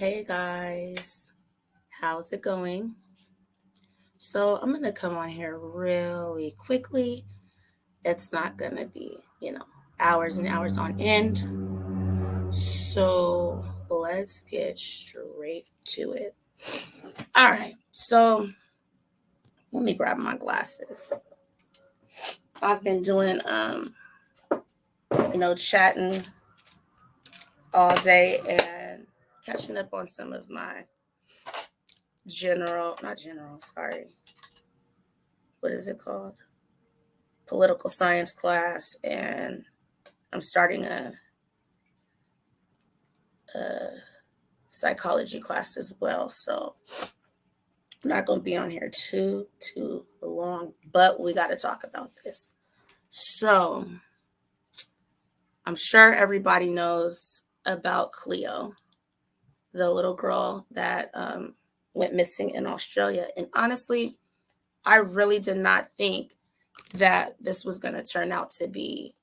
Hey guys, how's it going? So, I'm going to come on here really quickly. It's not going to be, hours and hours on end. So, let's get straight to it. All right. So, let me grab my glasses. I've been doing chatting all day and catching up on some of my what is it called? Political science class, and I'm starting a psychology class as well. So I'm not going to be on here too long, but we got to talk about this. So I'm sure everybody knows about Cleo, the little girl that went missing in Australia. And honestly, I really did not think that this was going to turn out to be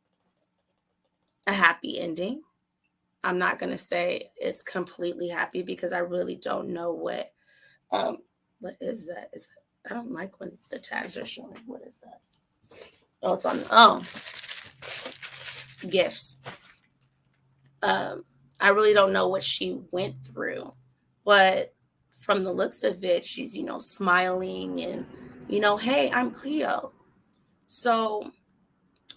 a happy ending. I'm not going to say it's completely happy because I really don't know what is that? I don't like when the tags are showing. What is that? Oh, it's on gifts. I really don't know what she went through, but from the looks of it, she's, smiling and, hey, I'm Cleo. So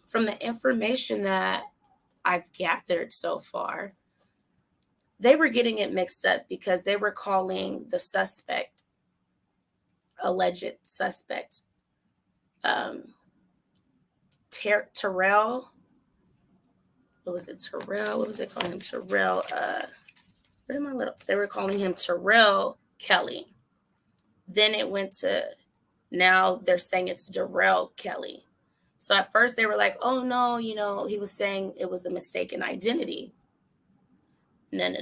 from the information that I've gathered so far, they were getting it mixed up because they were calling the alleged suspect, Terrell. What was it? Terrell. What was they calling him? Terrell. They were calling him Terrell Kelly. Then it went to, now they're saying it's Darrell Kelly. So at first they were like, oh no, he was saying it was a mistaken identity. No.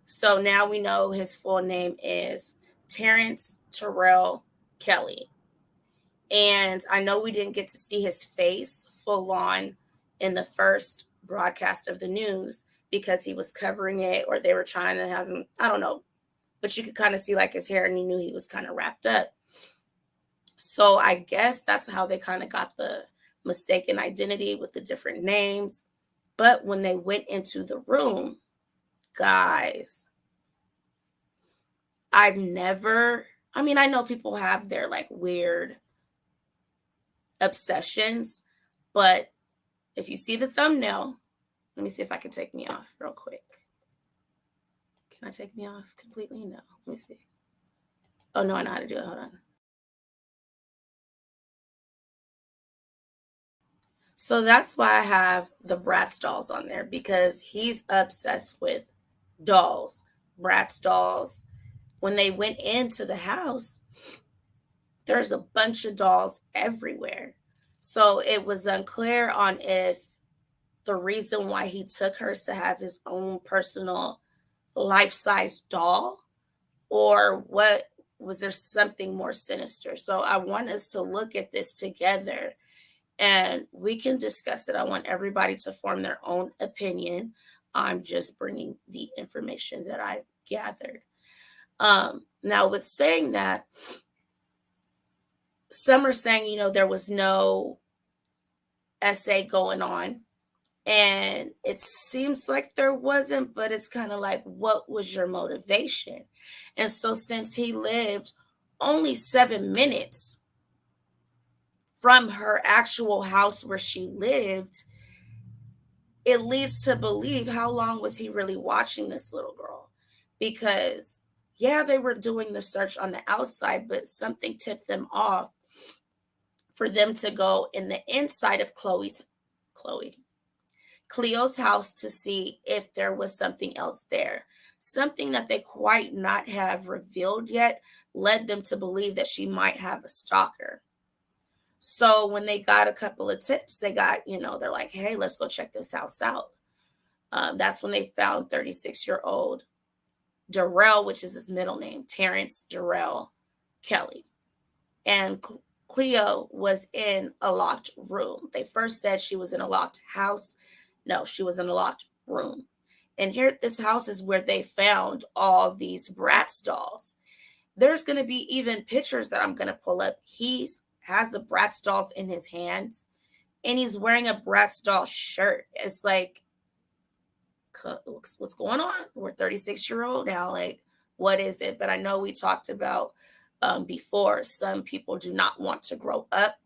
So now we know his full name is Terrence Terrell Kelly. And I know we didn't get to see his face full on in the first broadcast of the news because he was covering it, or they were trying to have him, I don't know, but you could kind of see like his hair and you knew he was kind of wrapped up. So I guess that's how they kind of got the mistaken identity with the different names. But when they went into the room, guys, I know people have their like weird obsessions, but if you see the thumbnail, let me see if I can take me off real quick. Can I take me off completely? No. Let me see. Oh, no, I know how to do it. Hold on. So that's why I have the Bratz dolls on there, because he's obsessed with dolls, Bratz dolls. When they went into the house, there's a bunch of dolls everywhere. So it was unclear on if the reason why he took hers to have his own personal life-size doll, or what was there something more sinister. So I want us to look at this together and we can discuss it. I want everybody to form their own opinion. I'm just bringing the information that I've gathered. Now, with saying that, some are saying, there was no essay going on. And it seems like there wasn't, but it's kind of like, what was your motivation? And so since he lived only 7 minutes from her actual house where she lived, it leads to believe, how long was he really watching this little girl? Because, yeah, they were doing the search on the outside, but something tipped them off for them to go in the inside of Cleo's house to see if there was something else there. Something that they quite not have revealed yet led them to believe that she might have a stalker. So when they got a couple of tips, they got, they're like, hey, let's go check this house out. That's when they found 36-year-old Darrell, which is his middle name, Terrence Darrell Kelly. And Cleo was in a locked room. They first said she was in a locked house. No, she was in a locked room. And here at this house is where they found all these Bratz dolls. There's going to be even pictures that I'm going to pull up. He has the Bratz dolls in his hands, and he's wearing a Bratz doll shirt. It's like, what's going on? We're 36-year-old now. Like, what is it? But I know we talked about before, some people do not want to grow up,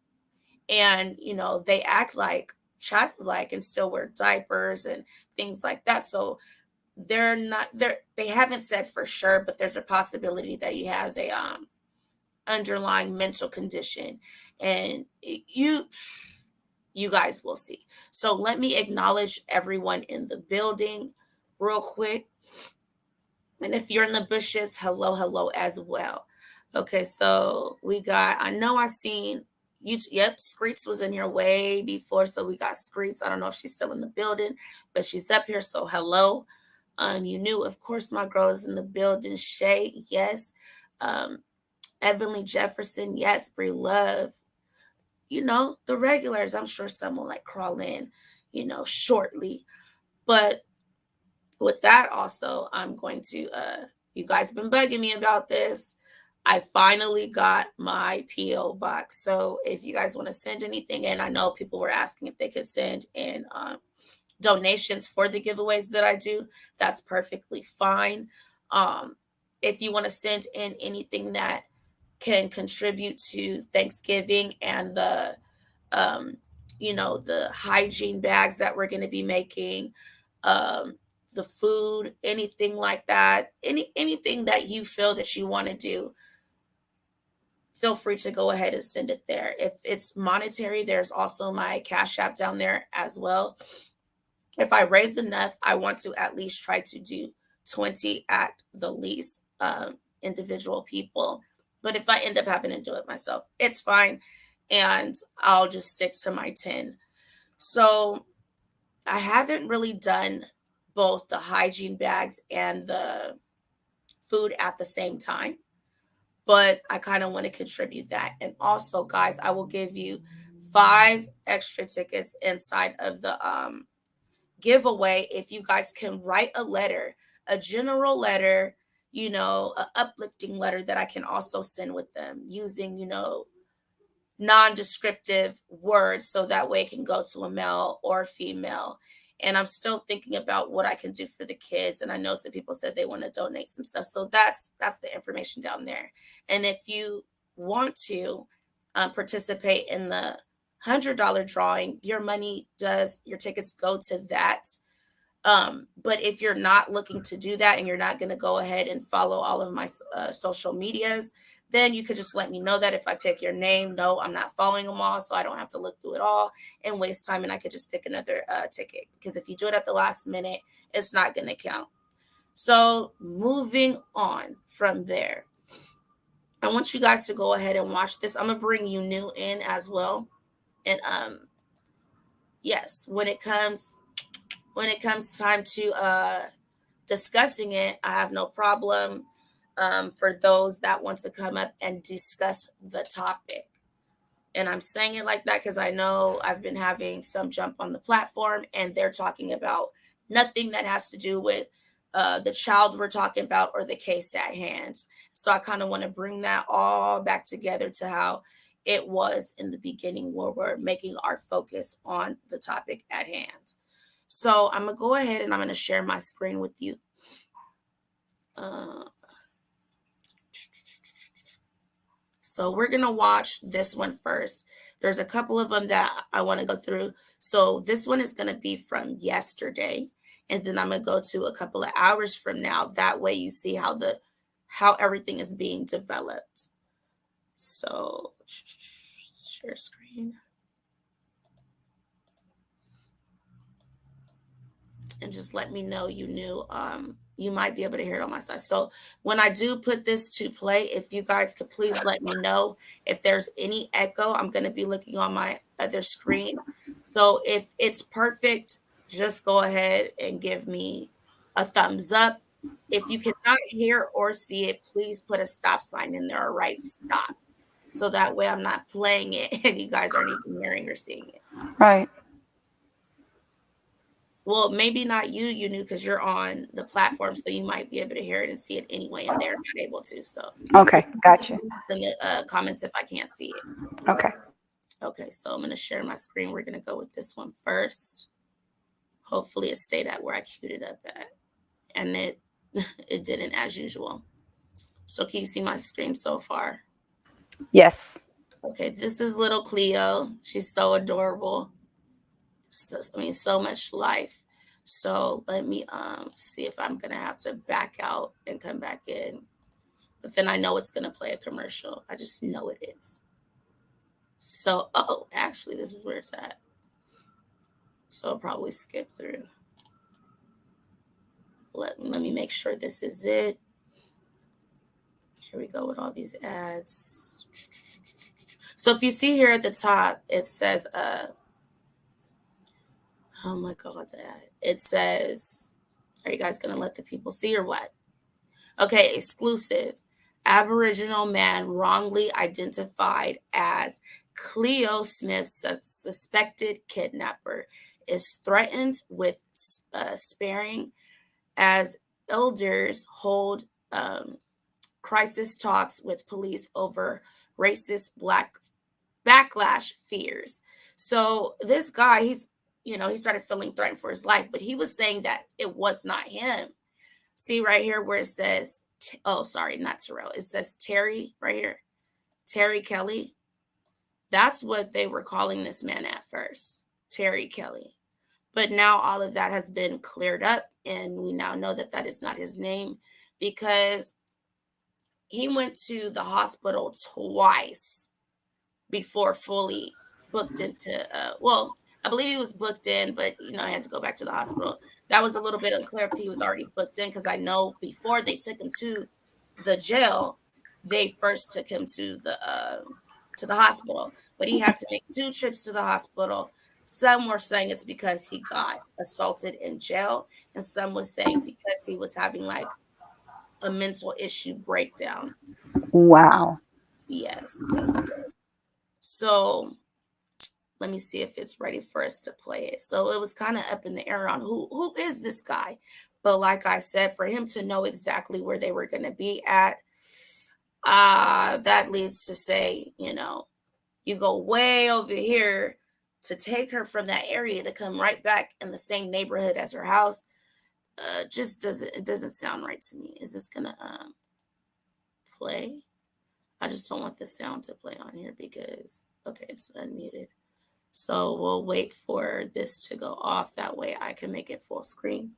and they act like childlike and still wear diapers and things like that. So they haven't said for sure, but there's a possibility that he has a underlying mental condition, and you guys will see. So let me acknowledge everyone in the building real quick. And if you're in the bushes, hello as well. Okay, so we got, I know I seen you. Yep, Screets was in here way before. So we got Screets. I don't know if she's still in the building, but she's up here. So hello. You knew, of course, my girl is in the building. Shay, yes. Evanly Jefferson, yes. Bree Love. The regulars. I'm sure someone like crawl in, shortly. But with that also, I'm going to, you guys been bugging me about this. I finally got my P.O. box. So if you guys want to send anything in, I know people were asking if they could send in donations for the giveaways that I do. That's perfectly fine. If you want to send in anything that can contribute to Thanksgiving and the hygiene bags that we're going to be making, the food, anything like that, anything that you feel that you want to do, feel free to go ahead and send it there. If it's monetary, there's also my Cash App down there as well. If I raise enough, I want to at least try to do 20 at the least, individual people. But if I end up having to do it myself, it's fine. And I'll just stick to my 10. So I haven't really done both the hygiene bags and the food at the same time, but I kind of want to contribute that. And also, guys, I will give you 5 extra tickets inside of the giveaway if you guys can write a letter, a general letter, an uplifting letter that I can also send with them using, non-descriptive words, so that way it can go to a male or female. And I'm still thinking about what I can do for the kids. And I know some people said they want to donate some stuff. So that's the information down there. And if you want to participate in the $100 drawing, your tickets go to that. But if you're not looking to do that and you're not going to go ahead and follow all of my social medias, then you could just let me know that if I pick your name. No, I'm not following them all, so I don't have to look through it all and waste time, and I could just pick another ticket. Because if you do it at the last minute, it's not going to count. So moving on from there, I want you guys to go ahead and watch this. I'm going to bring you new in as well. And yes, when it comes time to discussing it, I have no problem for those that want to come up and discuss the topic. And I'm saying it like that because I know I've been having some jump on the platform and they're talking about nothing that has to do with the child we're talking about or the case at hand. So I kind of want to bring that all back together to how it was in the beginning, where we're making our focus on the topic at hand. So I'm going to go ahead and I'm going to share my screen with you. So we're going to watch this one first. There's a couple of them that I want to go through. So this one is going to be from yesterday. And then I'm going to go to a couple of hours from now. That way you see how everything is being developed. So share screen. And just let me know you knew. You might be able to hear it on my side. So when I do put this to play, if you guys could please let me know if there's any echo. I'm going to be looking on my other screen. So if it's perfect, just go ahead and give me a thumbs up. If you cannot hear or see it, please put a stop sign in there, or write stop. So that way I'm not playing it and you guys aren't even hearing or seeing it. Right. Well, maybe not you knew because you're on the platform, so you might be able to hear it and see it anyway, and they're not able to. So, Okay, gotcha. in the comments if I can't see it. Okay. Okay, so I'm going to share my screen. We're going to go with this one first. Hopefully it stayed at where I queued it up at. And it didn't, as usual. So can you see my screen so far? Yes. Okay, this is little Cleo. She's so adorable. So much life. So let me see if I'm going to have to back out and come back in. But then I know it's going to play a commercial. I just know it is. So, actually, this is where it's at. So I'll probably skip through. Let me make sure this is it. Here we go with all these ads. So if you see here at the top, it says, oh my God, the ad. It says, are you guys going to let the people see or what? Okay, exclusive. Aboriginal man wrongly identified as Cleo Smith, suspected kidnapper, is threatened with sparing as elders hold crisis talks with police over racist black backlash fears. So this guy, he started feeling threatened for his life, but he was saying that it was not him. See right here where it says, sorry, not Terrell. It says Terry right here. Terry Kelly. That's what they were calling this man at first. Terry Kelly. But now all of that has been cleared up, and we now know that that is not his name because he went to the hospital twice before fully booked into, I believe he was booked in, but, I had to go back to the hospital. That was a little bit unclear if he was already booked in because I know before they took him to the jail, they first took him to the hospital, but he had to make 2 trips to the hospital. Some were saying it's because he got assaulted in jail, and some was saying because he was having like a mental issue breakdown. Wow. Yes. So let me see if it's ready for us to play it. So it was kind of up in the air on who is this guy. But like I said, for him to know exactly where they were going to be at, that leads to say, you go way over here to take her from that area to come right back in the same neighborhood as her house. It doesn't sound right to me. Is this gonna play? I just don't want the sound to play on here because it's unmuted. So we'll wait for this to go off. That way I can make it full screen.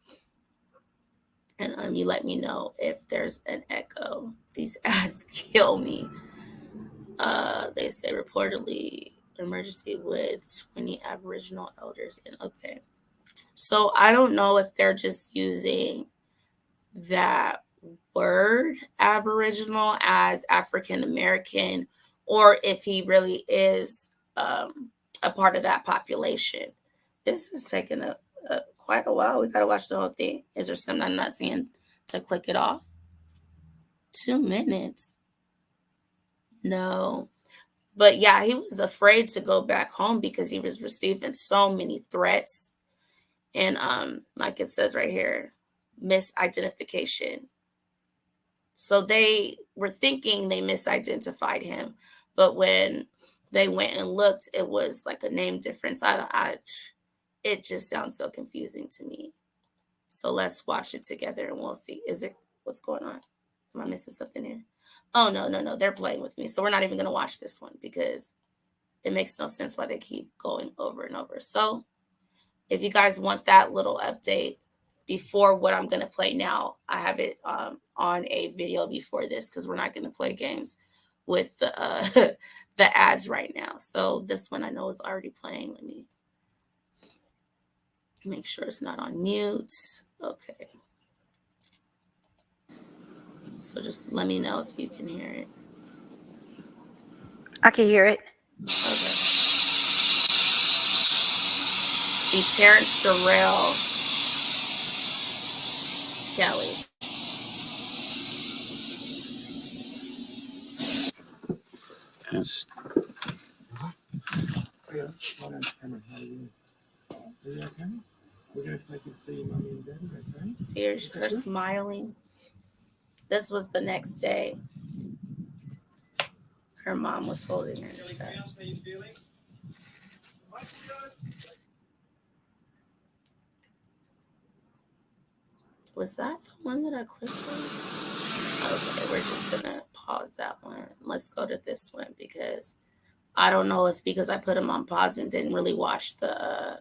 And you let me know if there's an echo. These ads kill me. They say reportedly emergency with 20 Aboriginal elders. And okay. So I don't know if they're just using that word Aboriginal as African American or if he really is a part of that population. This is taking quite a while. We got to watch the whole thing. Is there something I'm not seeing to click it off? 2 minutes. No. But yeah, he was afraid to go back home because he was receiving so many threats. And like it says right here, misidentification. So they were thinking they misidentified him, but when they went and looked, it was like a name difference. It just sounds so confusing to me. So let's watch it together and we'll see. What's going on? Am I missing something here? Oh, no. They're playing with me. So we're not even going to watch this one because it makes no sense why they keep going over and over. So if you guys want that little update before what I'm going to play now, I have it on a video before this because we're not going to play games with the the ads right now. So this one I know is already playing. Let me make sure it's not on mute. Okay. So just let me know if you can hear it. I can hear it. Okay. See, Terrence Darrell Kelly. Yes. We're going to take you to see your mummy and daddy, okay? See her smiling. This was the next day. Her mom was holding her and stuff. Was that the one that I clicked on? Okay, we're just gonna pause that one. Let's go to this one because I don't know if because I put them on pause and didn't really watch the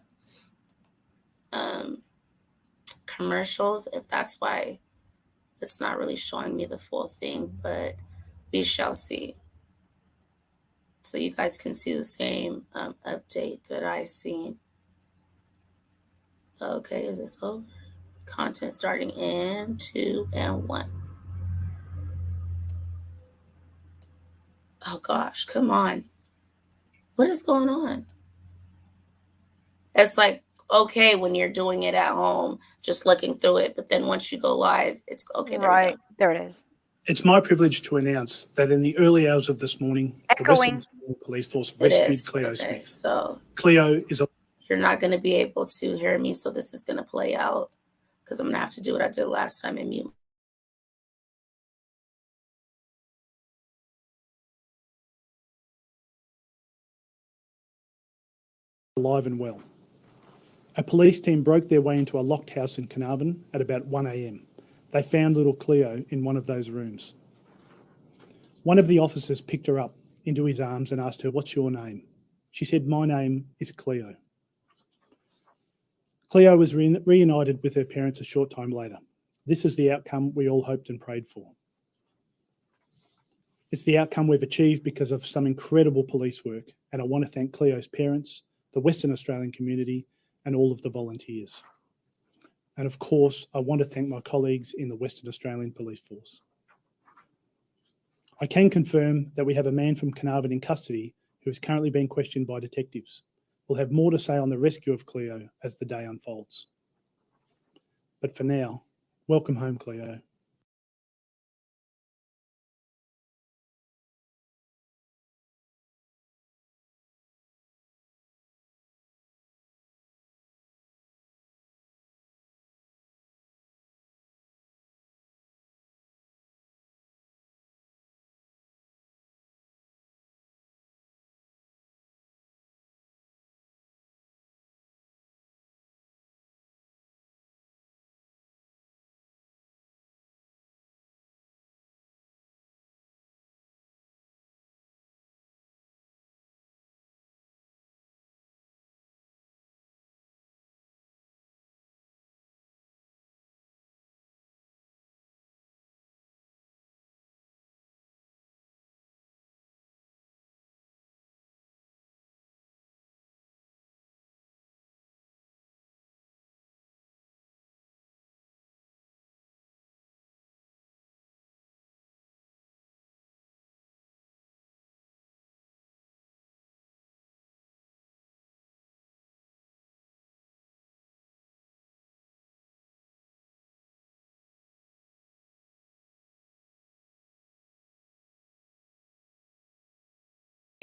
commercials, if that's why it's not really showing me the full thing, but we shall see. So you guys can see the same update that I seen. Okay, is this over? Content starting in 2 and 1. Oh gosh, come on. What is going on? It's like, okay, when you're doing it at home, just looking through it, but then once you go live, it's okay. There Right. we go. There it is. It's my privilege to announce that in the early hours of this morning, the Western Echoing. Australian Police Force It rescued is. Cleo Okay, Smith. so Cleo is you're not going to be able to hear me, so this is going to play out because I'm going to have to do what I did last time and mute. alive and well. A police team broke their way into a locked house in Carnarvon at about 1 a.m. They found little Cleo in one of those rooms. One of the officers picked her up into his arms and asked her, "What's your name?" She said, "My name is Cleo." Cleo was reunited with her parents a short time later. This is the outcome we all hoped and prayed for. It's the outcome we've achieved because of some incredible police work, and I want to thank Cleo's parents, the Western Australian community, and all of the volunteers. And of course, I want to thank my colleagues in the Western Australian Police Force. I can confirm that we have a man from Carnarvon in custody who is currently being questioned by detectives. We'll have more to say on the rescue of Cleo as the day unfolds. But for now, welcome home, Cleo.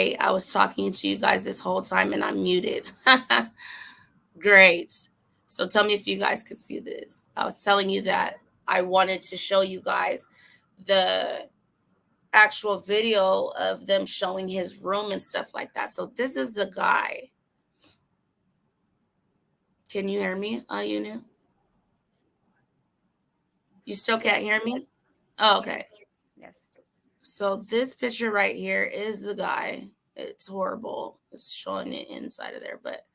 I was talking to you guys this whole time and I'm muted. Great. So tell me if you guys could see this. I was telling you that I wanted to show you guys the actual video of them showing his room and stuff like that. So this is the guy. Can you hear me? You knew? You still can't hear me? Oh, okay. Yes. So this picture right here is the guy. It's horrible. It's showing it inside of there, but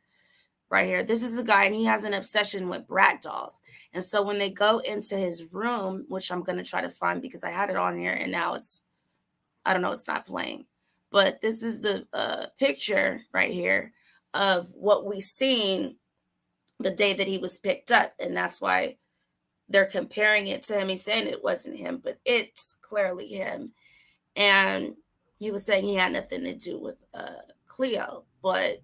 right here, this is the guy, and he has an obsession with brat dolls. And so when they go into his room, which I'm going to try to find because I had it on here and now I don't know, it's not playing. But this is the picture right here of what we seen the day that he was picked up. And that's why they're comparing it to him. He's saying it wasn't him, but it's clearly him. And he was saying he had nothing to do with Cleo, but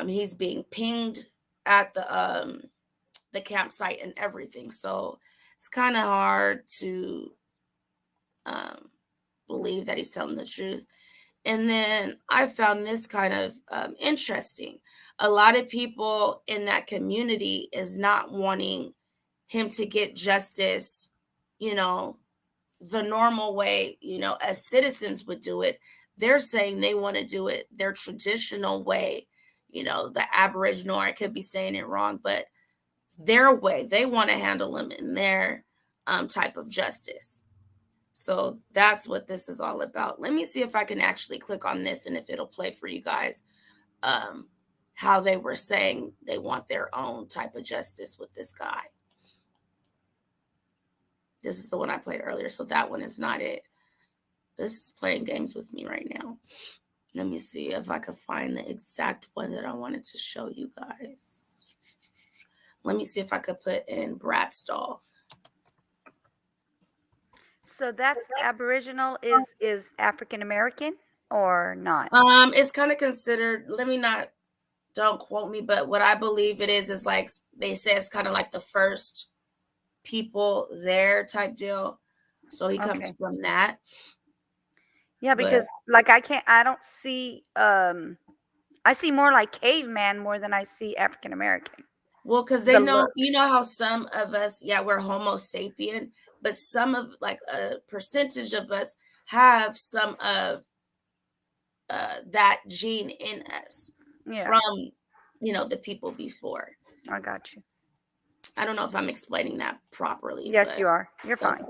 he's being pinged at the campsite and everything. So it's kind of hard to believe that he's telling the truth. And then I found this kind of interesting. A lot of people in that community is not wanting him to get justice, you know, the normal way, you know, as citizens would do it. They're saying they want to do it their traditional way, you know, the Aboriginal, I could be saying it wrong, but their way. They want to handle them in their type of justice. So that's what this is all about. Let me see if I can actually click on this and if it'll play for you guys how they were saying they want their own type of justice with this guy. This is the one I played earlier, so that one is not it. This is playing games with me right now. Let me see if I could find the exact one that I wanted to show you guys. Let me see if I could put in Brat's doll. So that's Aboriginal is African American or not? It's kind of considered, don't quote me, but what I believe it is like they say it's kind of like the first people there type deal. So he comes Okay. from that. Yeah, because like I don't see I see more like caveman more than I see African American. Well, because they know, you know how some of us, we're Homo sapien, but some of like a percentage of us have some of that gene in us from, you know, the people before. I got you. I don't know if I'm explaining that properly. Yes, you are. You're fine.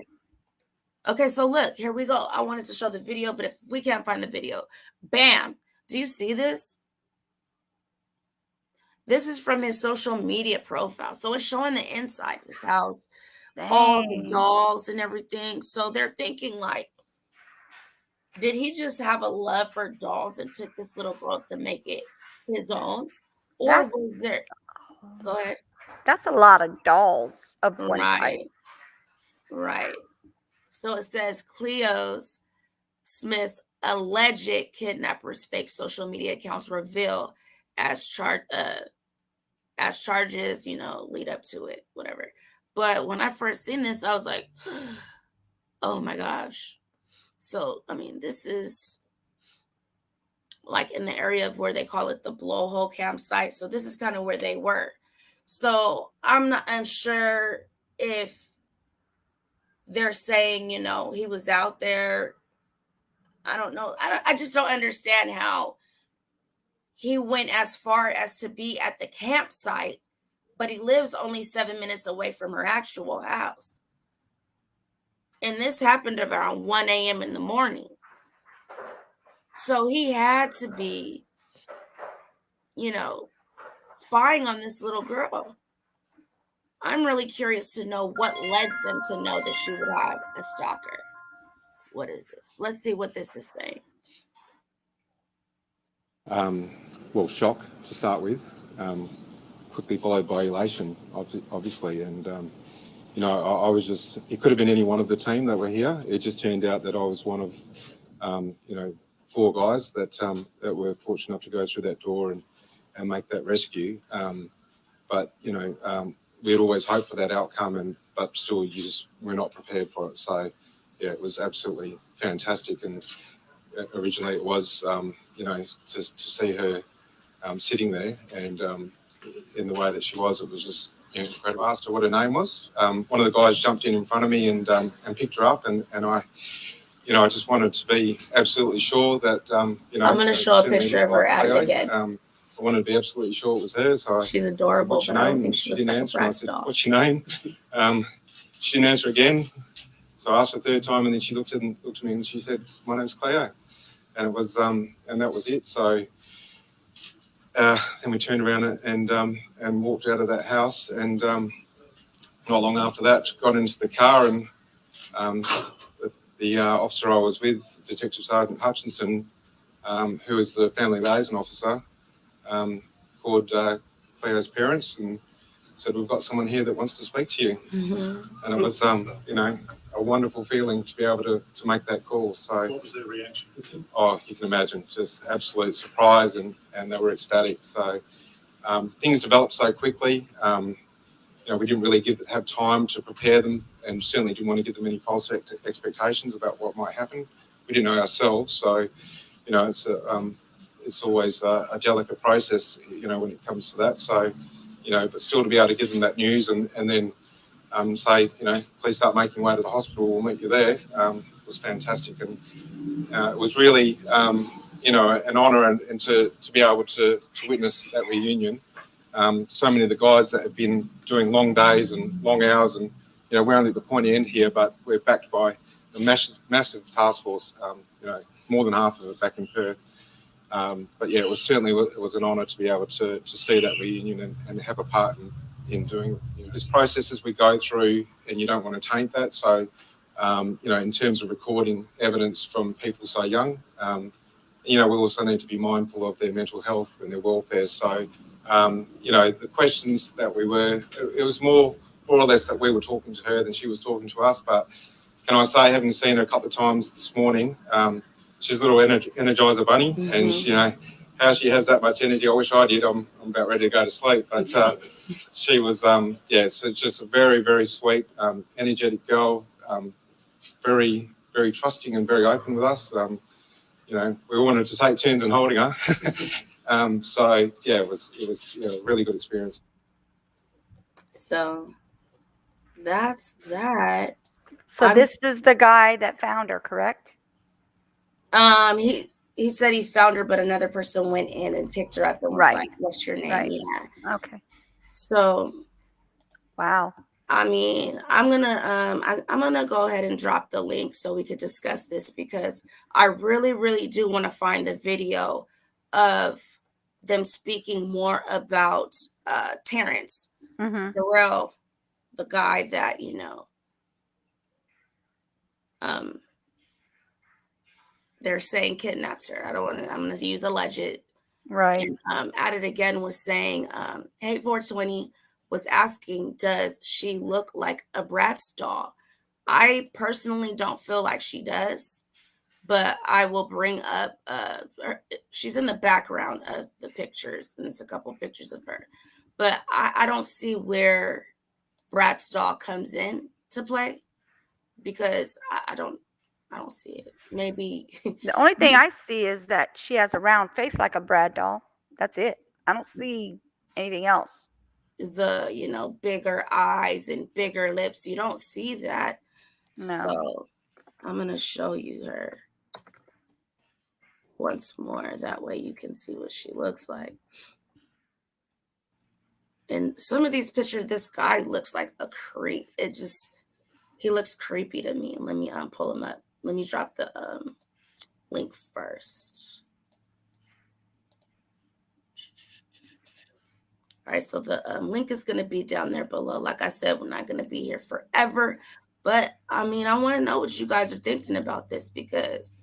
Okay, so look, here we go. I wanted to show the video, but if we can't find the video, bam. Do you see this? This is from his social media profile. So it's showing the inside of his house, all the dolls and everything. So they're thinking like, did he just have a love for dolls and took this little girl to make it his own? Or was there? Go ahead. That's a lot of dolls of one type. Right. So it says Cleo Smith's alleged kidnapper's fake social media accounts reveal as charges, you know, lead up to it, whatever. But when I first seen this, I was like, oh my gosh. So, I mean, this is like in the area of where they call it the blowhole campsite. So this is kind of where they were. So I'm not unsure if they're saying, you know, he was out there. I don't know. I just don't understand how he went as far as to be at the campsite, but he lives only 7 minutes away from her actual house. And this happened around 1 a.m. in the morning. So he had to be, you know, spying on this little girl. I'm really curious to know what led them to know that she would have a stalker. What is this? Let's see what this is saying. Well, shock to start with, quickly followed by elation, obviously. And, you know, I was just, it could have been any one of the team that were here. It just turned out that I was one of, you know, 4 guys that were fortunate enough to go through that door and make that rescue. But, you know, we'd always hoped for that outcome, but still we're not prepared for it. So, yeah, it was absolutely fantastic. And originally it was, you know, to see her sitting there and in the way that she was, it was just incredible. I asked her what her name was. One of the guys jumped in front of me and picked her up, and I, you know, I just wanted to be absolutely sure that, you know. I'm going to show a picture of her at it again. I wanted to be absolutely sure it was her. So she's adorable, said, "What's your name?" She didn't answer. I said, "What's your name?" She didn't answer again. So I asked her a 3rd time, and then she looked at me and she said, "My name's Cleo." And it was, and that was it. So then we turned around and walked out of that house, and not long after that, got into the car, and the officer I was with, Detective Sergeant Hutchinson, who was the family liaison officer, called Cleo's parents and said, "We've got someone here that wants to speak to you." Mm-hmm. And it was, you know, a wonderful feeling to be able to make that call. So, what was their reaction? Oh, you can imagine, just absolute surprise, and they were ecstatic. So things developed so quickly. You know, we didn't really have time to prepare them, and certainly didn't want to give them any false expectations about what might happen. We didn't know ourselves, so you know, it's always a delicate process, you know, when it comes to that. So, you know, but still to be able to give them that news and then say, you know, please start making way to the hospital, we'll meet you there, was fantastic. And it was really, you know, an honour and to be able to witness that reunion. So many of the guys that have been doing long days and long hours, and, you know, we're only at the pointy end here, but we're backed by a massive task force, you know, more than half of it back in Perth. But yeah, it was an honour to be able to see that reunion and have a part in doing, you know, this process as we go through, and you don't want to taint that. So, you know, in terms of recording evidence from people so young, you know, we also need to be mindful of their mental health and their welfare. So, you know, the questions that it was more or less that we were talking to her than she was talking to us. But can I say, having seen her a couple of times this morning, she's a little energizer bunny, and you know how she has that much energy. I wish I did. I'm about ready to go to sleep, but she was, yeah, so just a very, very sweet, energetic girl, very, very trusting and very open with us. You know, we wanted to take turns in holding her. So yeah, it was you know, a really good experience. So that's that. So this is the guy that found her, correct? He said he found her, but another person went in and picked her up and was like, "What's your name?" Right. Yeah. Okay. So, wow. I mean, I'm gonna go ahead and drop the link so we could discuss this, because I really, really do want to find the video of them speaking more about Terrence Terrell, the guy that, you know, they're saying kidnapped her. I'm going to use alleged. Right. And At It Again was saying, hey, 420 was asking, does she look like a Bratz doll? I personally don't feel like she does, but I will bring up, she's in the background of the pictures, and it's a couple pictures of her. But I don't see where Bratz doll comes in to play, because I don't see it. Maybe The only thing I see is that she has a round face like a Brad doll. That's it. I don't see anything else. the, you know, bigger eyes and bigger lips. You don't see that. No. So I'm going to show you her once more. That way you can see what she looks like. And some of these pictures, this guy looks like a creep. He looks creepy to me. Let me pull him up. Let me drop the link first. All right, so the link is going to be down there below. Like I said, we're not going to be here forever. But, I mean, I want to know what you guys are thinking about this, because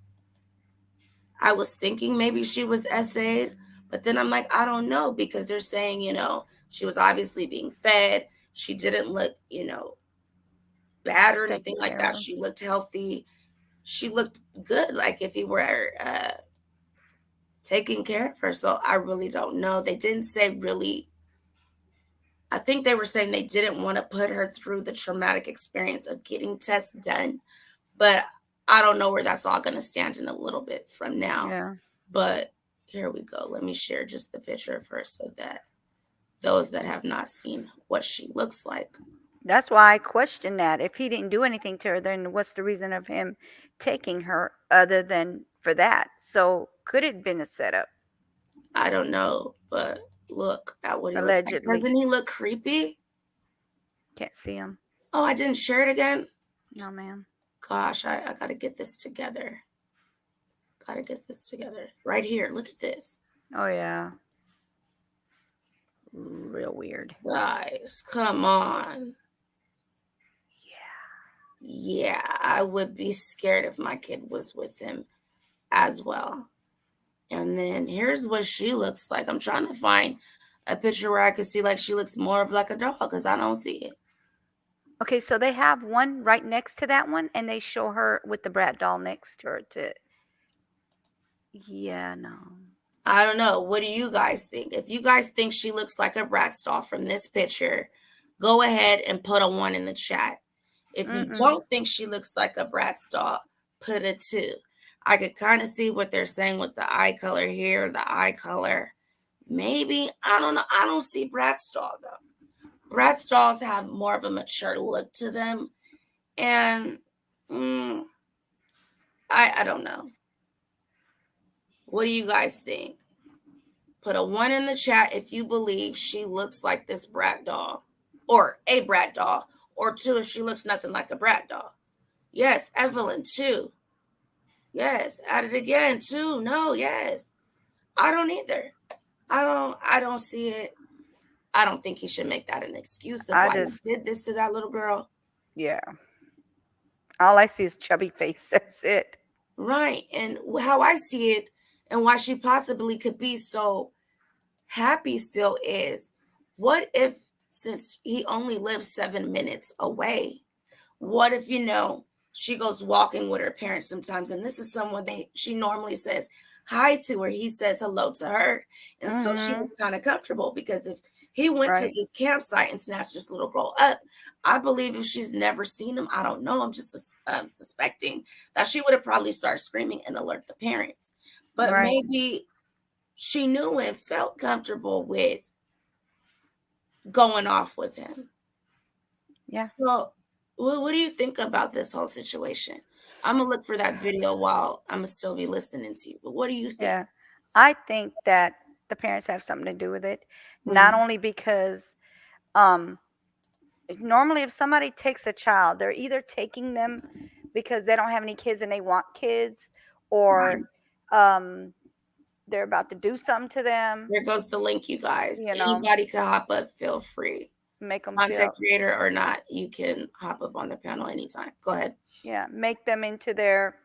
I was thinking maybe she was essayed. But then I'm like, I don't know, because they're saying, you know, she was obviously being fed. She didn't look, you know, bad or anything like that. She looked healthy. She looked good, like if he were taking care of her. So I really don't know. They didn't say really. I think they were saying they didn't want to put her through the traumatic experience of getting tests done. But I don't know where that's all going to stand in a little bit from now. Yeah. But here we go. Let me share just the picture of her so that those that have not seen what she looks like. That's why I question that. If he didn't do anything to her, then what's the reason of him taking her other than for that? So could it have been a setup? I don't know, but look at what he Allegedly. looks like. Doesn't he look creepy? Can't see him. Oh, I didn't share it again? No, ma'am. Gosh, I got to get this together. Right here. Look at this. Oh, yeah. Real weird. Guys, come on. Yeah, I would be scared if my kid was with him as well. And then here's what she looks like. I'm trying to find a picture where I could see like she looks more of like a doll, because I don't see it. Okay, so they have one right next to that one, and they show her with the Brat doll next to her too. Yeah, no. I don't know. What do you guys think? If you guys think she looks like a Bratz doll from this picture, go ahead and put a 1 in the chat. If you don't think she looks like a Bratz doll, put a 2. I could kind of see what they're saying with the eye color here, the eye color. Maybe, I don't know. I don't see Bratz doll though. Bratz dolls have more of a mature look to them. And I don't know. What do you guys think? Put a 1 in the chat if you believe she looks like this brat doll, or a brat doll, or 2 if she looks nothing like a brat doll. Yes, Evelyn, 2. Yes, add it again, 2. No, yes. I don't either. I don't see it. I don't think he should make that an excuse of why he did this to that little girl. Yeah. All I see is chubby face. That's it. Right. And how I see it and why she possibly could be so happy still is, what if, since he only lives 7 minutes away, what if, she goes walking with her parents sometimes, and this is someone she normally says hi to, or he says hello to her. And so she was kind of comfortable, because if he went to this campsite and snatched this little girl up, I believe if she's never seen him, I don't know, I'm just suspecting that she would have probably started screaming and alert the parents. But maybe she knew and felt comfortable with going off with him. Yeah. So what do you think about this whole situation? I'm going to look for that video while I'm going to still be listening to you. But what do you think? Yeah. I think that the parents have something to do with it. Not only because normally if somebody takes a child, they're either taking them because they don't have any kids and they want kids, or they're about to do something to them. There goes the link, you guys. Anybody can hop up. Feel free. Make them Content creator or not, you can hop up on the panel anytime. Go ahead. Yeah, make them into their,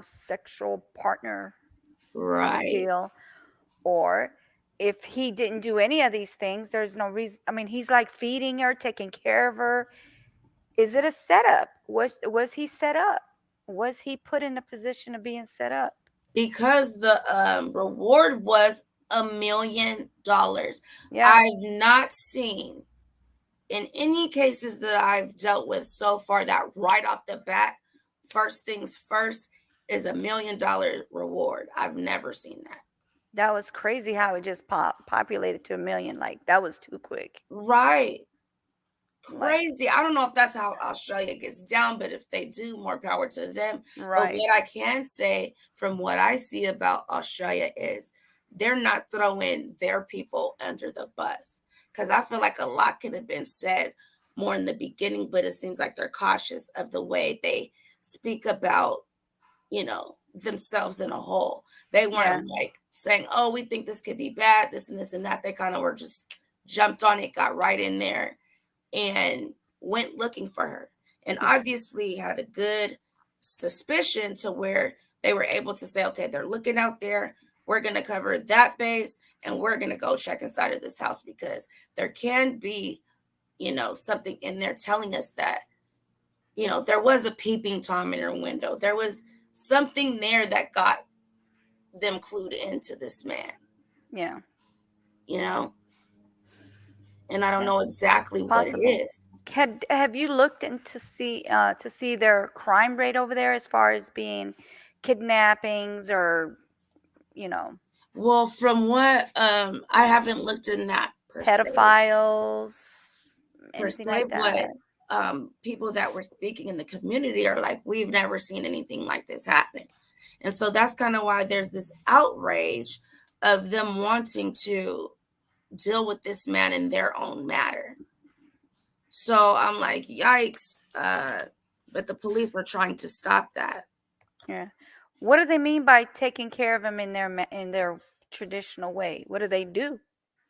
sexual partner. Right. Deal. Or if he didn't do any of these things, there's no reason. I mean, he's like feeding her, taking care of her. Is it a setup? Was he set up? Was he put in a position of being set up? Because the reward was $1 million. Yeah. I've not seen in any cases that I've dealt with so far that right off the bat, first things first, is $1 million reward. I've never seen that. That was crazy how it just populated to 1 million. Like, that was too quick. Right. Crazy. I don't know if that's how Australia gets down, but if they do, more power to them. Right. But what I can say from what I see about Australia is they're not throwing their people under the bus. Because I feel like a lot could have been said more in the beginning, but it seems like they're cautious of the way they speak about, themselves in a whole. They weren't like saying, oh, we think this could be bad, this and this and that. They kind of were just jumped on it, got right in there, and went looking for her. And obviously had a good suspicion to where they were able to say, okay, they're looking out there. We're going to cover that base, and we're going to go check inside of this house, because there can be, something in there telling us that, there was a peeping Tom in her window. There was something there that got them clued into this man. Yeah. And I don't know exactly what it is. Have you looked into to see their crime rate over there as far as being kidnappings or, Well, from what I haven't looked in that pedophiles, anything like that. But people that were speaking in the community are like, we've never seen anything like this happen. And so that's kind of why there's this outrage of them wanting to deal with this man in their own matter. So I'm like, yikes. But the police are trying to stop that. Yeah. What do they mean by taking care of him in their traditional way? What do they do?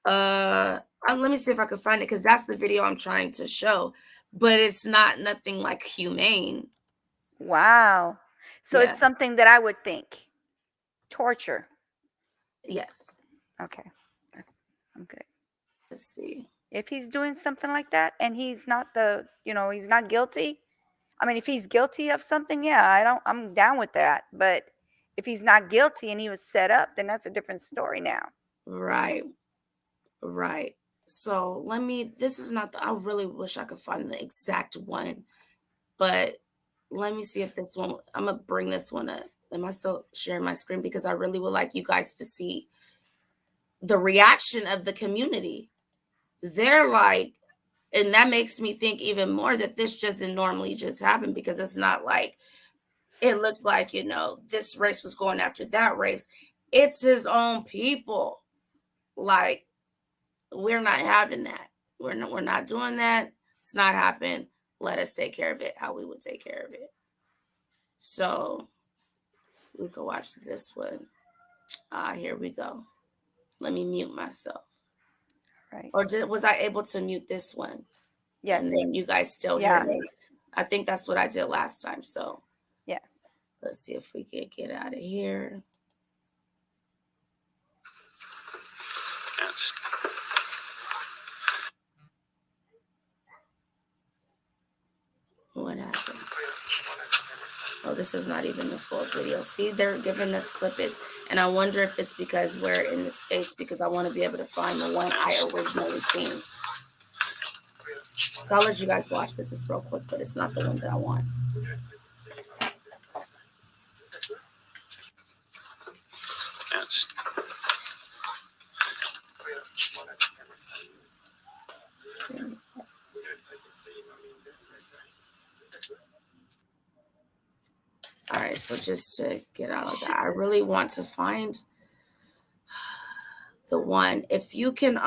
Let me see if I can find it, because that's the video I'm trying to show. But it's nothing like humane. Wow. So it's something that I would think. Torture. Yes. Okay. I'm good. Let's see. If he's doing something like that and he's not he's not guilty. I mean, if he's guilty of something, I'm down with that. But if he's not guilty and he was set up, then that's a different story now. Right. So this is not I really wish I could find the exact one, but let me see if this one, I'm going to bring this one up. Am I still sharing my screen? Because I really would like you guys to see the reaction of the community. They're like, and that makes me think even more that this doesn't normally just happen, because it's not like it looks like, this race was going after that race. It's his own people. Like, we're not having that. We're not doing that. It's not happening. Let us take care of it how we would take care of it. So we could watch this one. Here we go. Let me mute myself. Right. Or was I able to mute this one? Yes. And then you guys still Yeah. hear me. I think that's what I did last time. So Yeah. let's see if we can get out of here. That's What happened? Oh, this is not even the full video. See, they're giving us clippets. And I wonder if it's because we're in the States, because I want to be able to find the one I originally seen. So I'll let you guys watch this. It's real quick, but it's not the one that I want. that's All right, so just to get out of that, I really want to find the one. If you can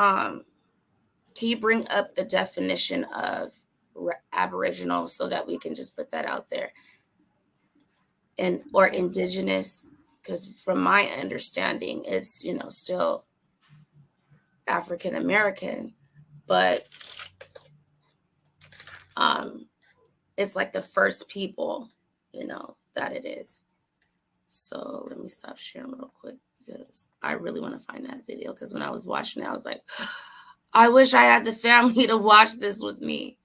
you bring up the definition of Aboriginal so that we can just put that out there, and or indigenous, because from my understanding, it's still African American, but it's like the first people, that it is. So let me stop sharing real quick, because I really want to find that video, because when I was watching it, I was like, I wish I had the family to watch this with me,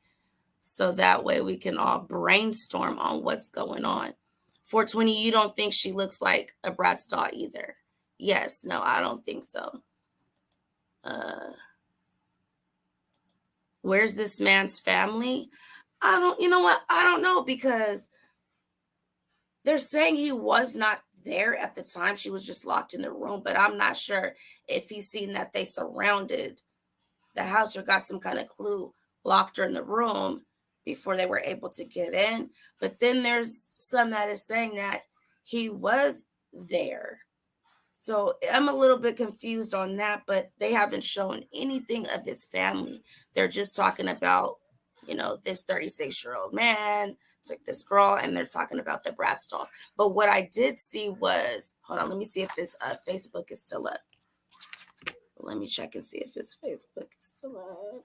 so that way we can all brainstorm on what's going on. 420, you don't think she looks like a Bratz doll either? Yes, no, I don't think so. Where's this man's family? I don't know, because they're saying he was not there at the time. She was just locked in the room, but I'm not sure if he's seen that they surrounded the house or got some kind of clue, locked her in the room before they were able to get in. But then there's some that is saying that he was there. So I'm a little bit confused on that, but they haven't shown anything of his family. They're just talking about, this 36-year-old man took this girl, and they're talking about the Bratz dolls. But what I did see was, hold on, let me see if his Facebook is still up. Let me check and see if his Facebook is still up.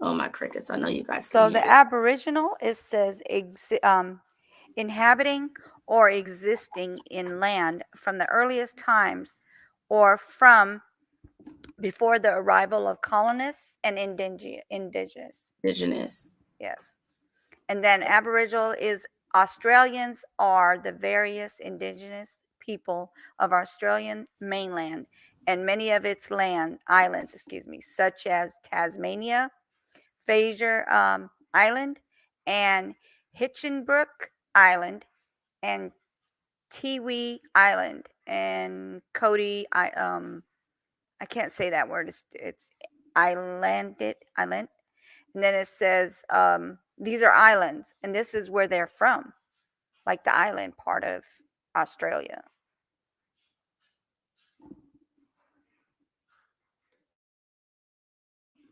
Oh, my crickets. I know you guys can So hear the it. Aboriginal, it says inhabiting or existing in land from the earliest times or from before the arrival of colonists and indigenous. Indigenous. Yes. And then Aboriginal is Australians are the various indigenous people of Australian mainland and many of its islands, such as Tasmania, Fraser Island, and Hinchinbrook Island, and Tiwi Island, and Cody I can't say that word. It's island. And then it says these are islands, and this is where they're from, like the island part of Australia.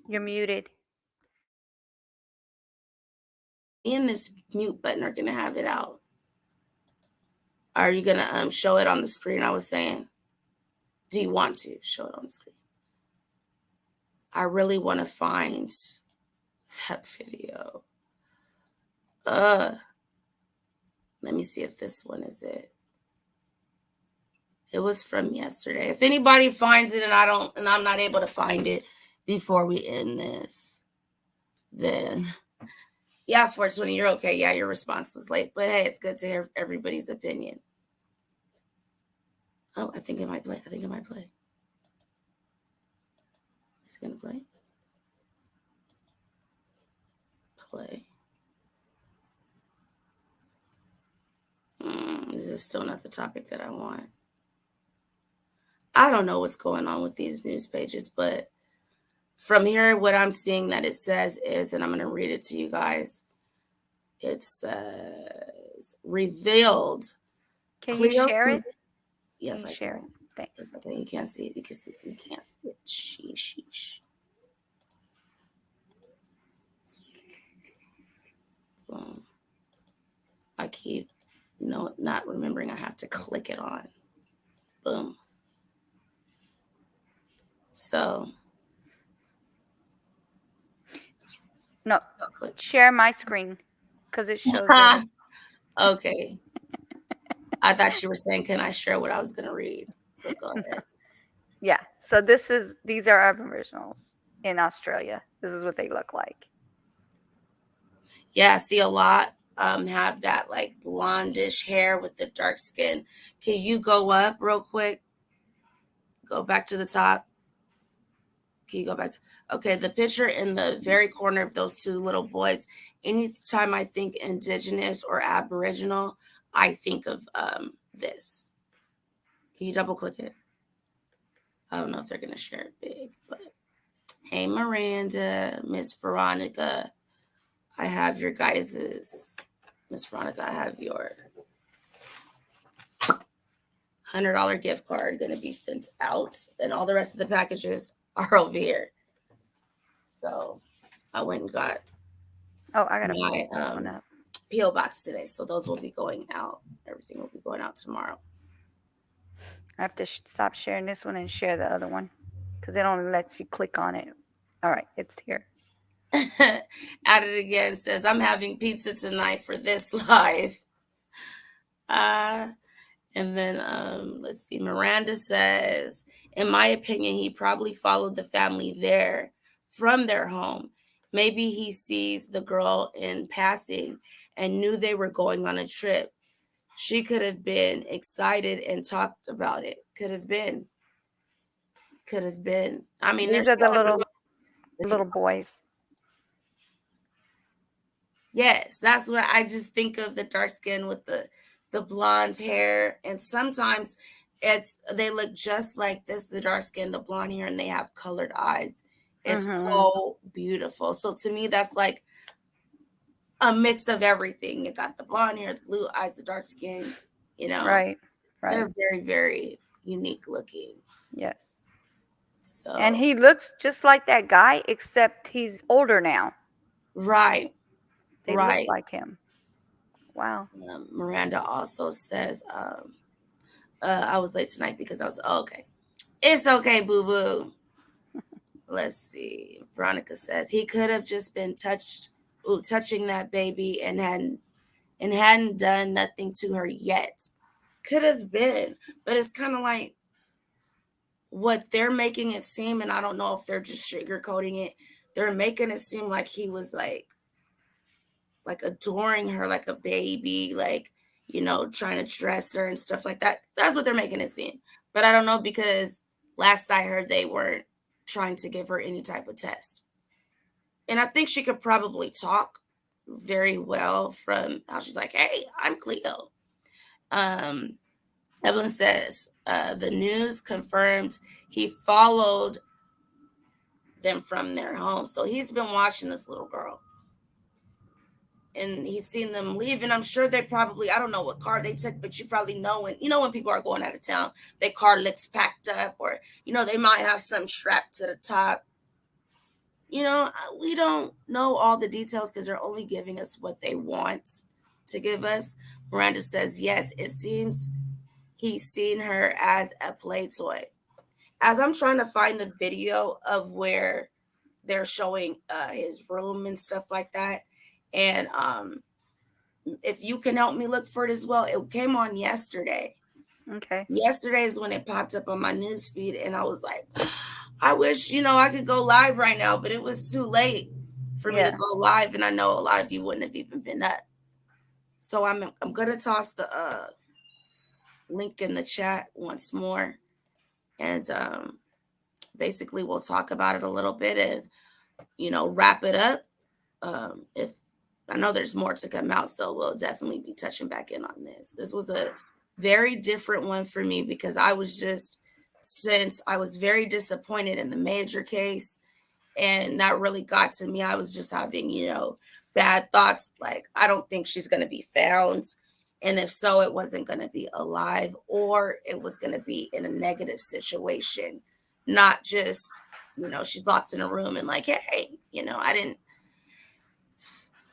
You're muted. Me and this mute button are going to have it out. Are you going to show it on the screen? I was saying, do you want to show it on the screen? I really want to find that video. Let me see if this one is it. It was from yesterday. If anybody finds it and I'm not able to find it before we end this, then yeah, 420, you're okay. Yeah, your response was late, but hey, it's good to hear everybody's opinion. Oh, I think it might play. Is it gonna play? Play. This is still not the topic that I want. I don't know what's going on with these news pages, but from here, what I'm seeing that it says is, and I'm going to read it to you guys. It says, revealed. Can you Cleo share Smith- it? Yes, Can I you share can. it? Thanks. Okay, you can't see it. You can see it. You can't see it. Sheesh. Boom. I keep not remembering I have to click it on. Boom. So No, click. share my screen because it shows it. Okay. I thought you were saying, can I share what I was going to read? But go ahead. Yeah. So these are Aboriginals in Australia. This is what they look like. Yeah, I see a lot have that like blondish hair with the dark skin. Can you go up real quick? Go back to the top. Can you go back? Okay, the picture in the very corner of those two little boys. Anytime I think Indigenous or Aboriginal, I think of this. Can you double click it? I don't know if they're going to share it big, but hey, Miranda, Miss Veronica, I have your guys's. Miss Veronica, I have your $100 gift card going to be sent out, and all the rest of the packages are over here. So I went and got Oh, I got to my pull this one up. P.O. box today. So those will be going out. Everything will be going out tomorrow. I have to stop sharing this one and share the other one because it only lets you click on it. All right, it's here. At it again says, I'm having pizza tonight for this live. And then let's see, Miranda says, in my opinion, he probably followed the family there from their home. Maybe he sees the girl in passing and knew they were going on a trip. She could have been excited and talked about it. Could have been. I mean, These there's are the little boys. Yes, that's what I just think of, the dark skin with the blonde hair. And sometimes they look just like this, the dark skin, the blonde hair, and they have colored eyes. It's so beautiful. So to me, that's like a mix of everything. You got the blonde hair, the blue eyes, the dark skin, Right. They're very, very unique looking. Yes. So And he looks just like that guy, except he's older now. right. They look like him. Wow. Miranda also says, I was late tonight because I was okay. It's okay, boo-boo. Let's see. Veronica says he could have just been touching that baby and hadn't done nothing to her yet. Could have been, but it's kind of like what they're making it seem, and I don't know if they're just sugarcoating it. They're making it seem like he was like adoring her like a baby, like, trying to dress her and stuff like that. That's what they're making it seem. But I don't know, because last I heard they weren't trying to give her any type of test. And I think she could probably talk very well from how she's like, hey, I'm Cleo. Evelyn says, the news confirmed he followed them from their home. So he's been watching this little girl. And he's seen them leave, and I'm sure they probably, I don't know what car they took, but you probably know when people are going out of town, their car looks packed up, or, they might have some strapped to the top. We don't know all the details because they're only giving us what they want to give us. Miranda says, yes, it seems he's seen her as a play toy. As I'm trying to find the video of where they're showing his room and stuff like that, and if you can help me look for it as well, it came on yesterday. Okay. Yesterday is when it popped up on my news feed, and I was like, I wish, I could go live right now, but it was too late for me to go live, and I know a lot of you wouldn't have even been up. So I'm gonna toss the link in the chat once more, and basically we'll talk about it a little bit and wrap it up. If I know there's more to come out, so we'll definitely be touching back in on this. This was a very different one for me because since I was very disappointed in the major case, and that really got to me. I was just having, bad thoughts. Like, I don't think she's going to be found. And if so, it wasn't going to be alive, or it was going to be in a negative situation, not just, she's locked in a room and like, hey,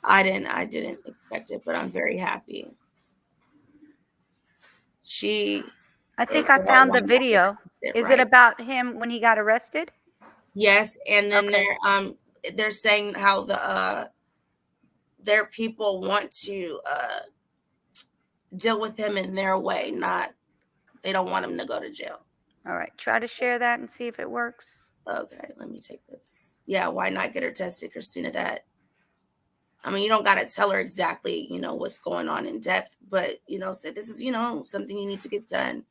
I didn't expect it, but I'm very happy. I think I found the video. Is it right? about him when he got arrested? Yes, and then Okay. they're saying how their people want to deal with him in their way, they don't want him to go to jail. All right. Try to share that and see if it works. Okay, let me take this. Yeah, why not get her tested, Christina? You don't got to tell her exactly, what's going on in depth, but, say this is, something you need to get done.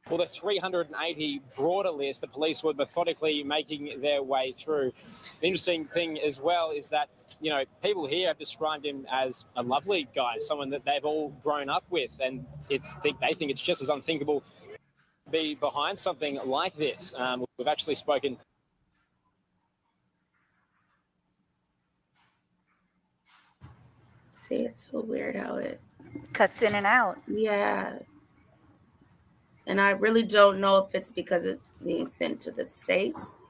Well, the 380 broader list, the police were methodically making their way through. The interesting thing as well is that, people here have described him as a lovely guy, someone that they've all grown up with, and they think it's just as unthinkable to be behind something like this. We've actually spoken. See, it's so weird how it cuts in and out. Yeah. And I really don't know if it's because it's being sent to the States.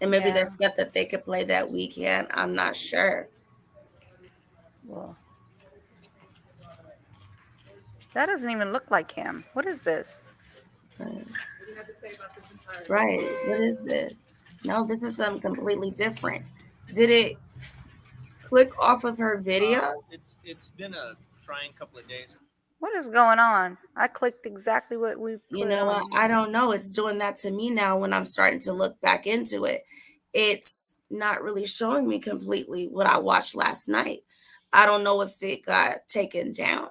And maybe there's stuff that they could play that we can't. I'm not sure. Well, that doesn't even look like him. What is this? Right. What is this? No, this is something completely different. Did it click off of her video? It's been a trying couple of days. What is going on? I clicked exactly what we put You know what? I don't know. It's doing that to me now when I'm starting to look back into it. It's not really showing me completely what I watched last night. I don't know if it got taken down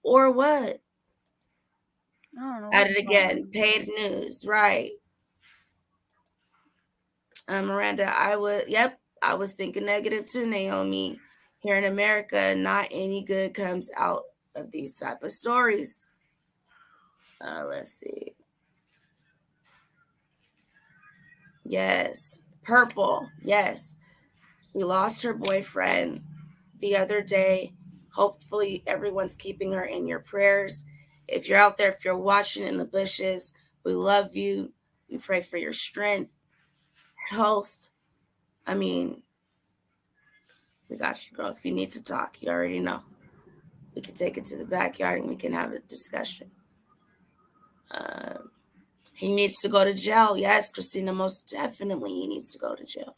or what. I don't know. At it again. Paid news. Right. Miranda, I was thinking negative too, Naomi. Here in America, not any good comes out of these type of stories. Let's see. Yes. Purple. Yes. She lost her boyfriend the other day. Hopefully everyone's keeping her in your prayers. If you're out there, if you're watching in the bushes, we love you. We pray for your strength, health. We got you, girl. If you need to talk, you already know. We can take it to the backyard and we can have a discussion. He needs to go to jail. Yes, Christina, most definitely he needs to go to jail.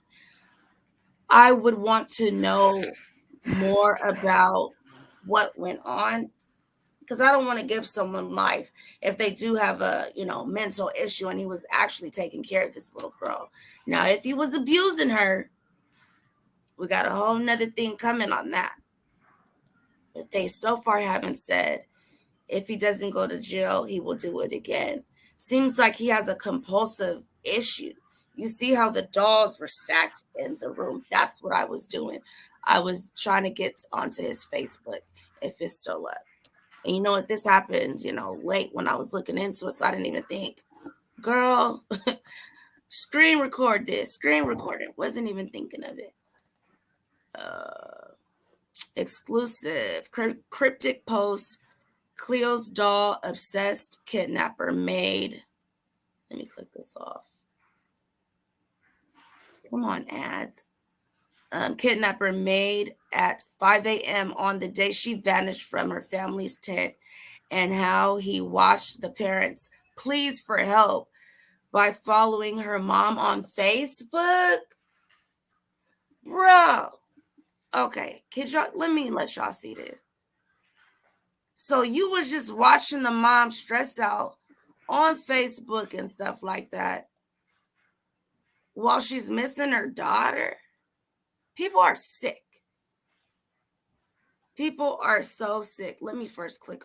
I would want to know more about what went on because I don't want to give someone life if they do have a, mental issue and he was actually taking care of this little girl. Now, if he was abusing her, we got a whole nother thing coming on that. But they so far haven't said if he doesn't go to jail, he will do it again. Seems like he has a compulsive issue. You see how the dolls were stacked in the room. That's what I was doing. I was trying to get onto his Facebook if it's still up. And you know what? This happened, late when I was looking into it. So I didn't even think, girl, screen record this. Screen record it. Wasn't even thinking of it. Exclusive. Cryptic post. Cleo's doll obsessed kidnapper made. Let me click this off. Come on, ads. Kidnapper made at 5 a.m. on the day she vanished from her family's tent, and how he watched the parents pleas for help by following her mom on Facebook. Bro. Okay, let me let y'all see this. So you was just watching the mom stress out on Facebook and stuff like that while she's missing her daughter. People are sick. People are so sick. Let me first click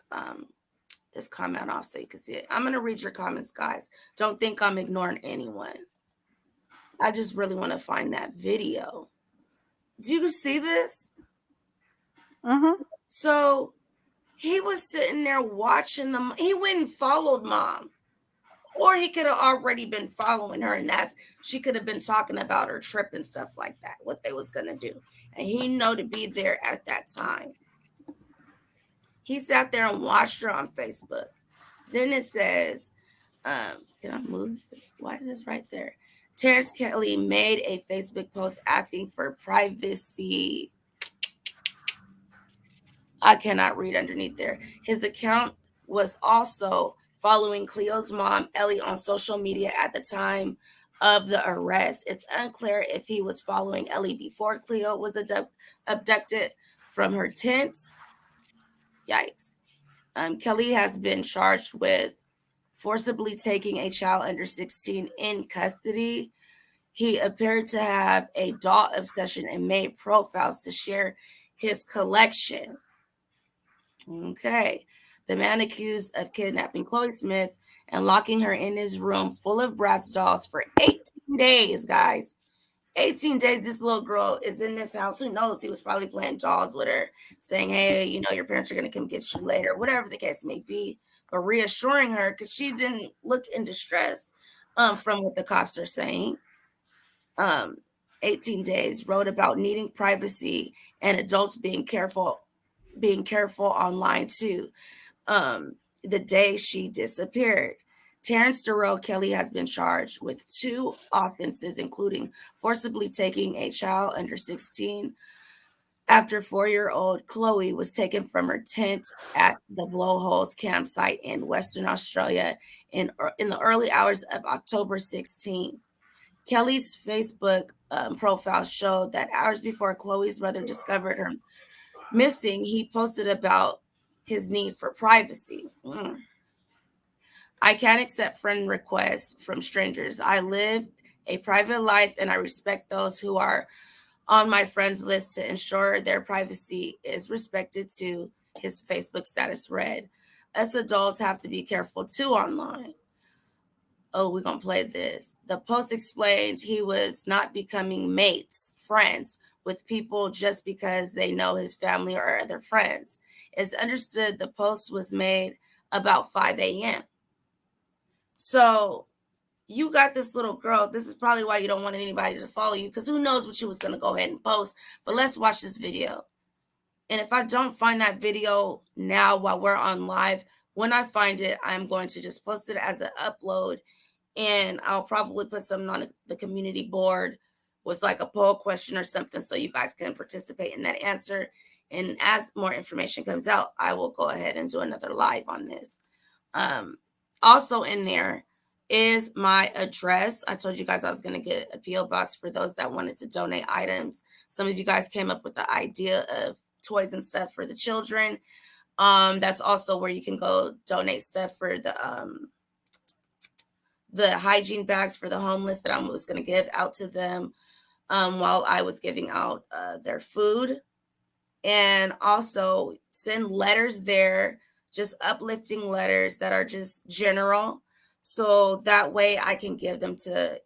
this comment off so you can see it. I'm going to read your comments, guys. Don't think I'm ignoring anyone. I just really want to find that video. Do you see this? Mm-hmm. So he was sitting there watching them. He went and followed mom. Or he could have already been following her, and she could have been talking about her trip and stuff like that, what they was gonna do. And he know to be there at that time. He sat there and watched her on Facebook. Then it says, can I move this? Why is this right there? Terrence Kelly made a Facebook post asking for privacy. I cannot read underneath there. His account was also following Cleo's mom, Ellie, on social media at the time of the arrest. It's unclear if he was following Ellie before Cleo was abducted from her tent. Yikes. Kelly has been charged with forcibly taking a child under 16 in custody. He appeared to have a doll obsession and made profiles to share his collection. Okay. The man accused of kidnapping Cleo Smith and locking her in his room full of Bratz dolls for 18 days, guys. 18 days, this little girl is in this house. Who knows? He was probably playing dolls with her, saying, hey, your parents are going to come get you later, whatever the case may be, but reassuring her because she didn't look in distress from what the cops are saying. 18 days, wrote about needing privacy and adults being careful online too. The day she disappeared. Terrence Darrell Kelly has been charged with 2 offenses, including forcibly taking a child under 16 after 4-year-old Chloe was taken from her tent at the Blowholes campsite in Western Australia in the early hours of October 16th. Kelly's Facebook profile showed that hours before Chloe's brother discovered her missing, he posted about his need for privacy. I can't accept friend requests from strangers. I live a private life and I respect those who are on my friends list to ensure their privacy is respected too, his Facebook status read. Us adults have to be careful too online. Oh, we're going to play this. The post explained he was not becoming friends with people just because they know his family or other friends. It's understood the post was made about 5 a.m. So you got this little girl. This is probably why you don't want anybody to follow you, because who knows what you was going to go ahead and post. But let's watch this video. And if I don't find that video now while we're on live, when I find it, I'm going to just post it as an upload. And I'll probably put something on the community board with like a poll question or something so you guys can participate in that answer. And as more information comes out, I will go ahead and do another live on this. Also in there is my address. I told you guys I was going to get a P.O. box for those that wanted to donate items. Some of you guys came up with the idea of toys and stuff for the children. That's also where you can go donate stuff for the hygiene bags for the homeless that I was going to give out to them while I was giving out their food. And also send letters there, just uplifting letters that are just general. So that way I can give them to,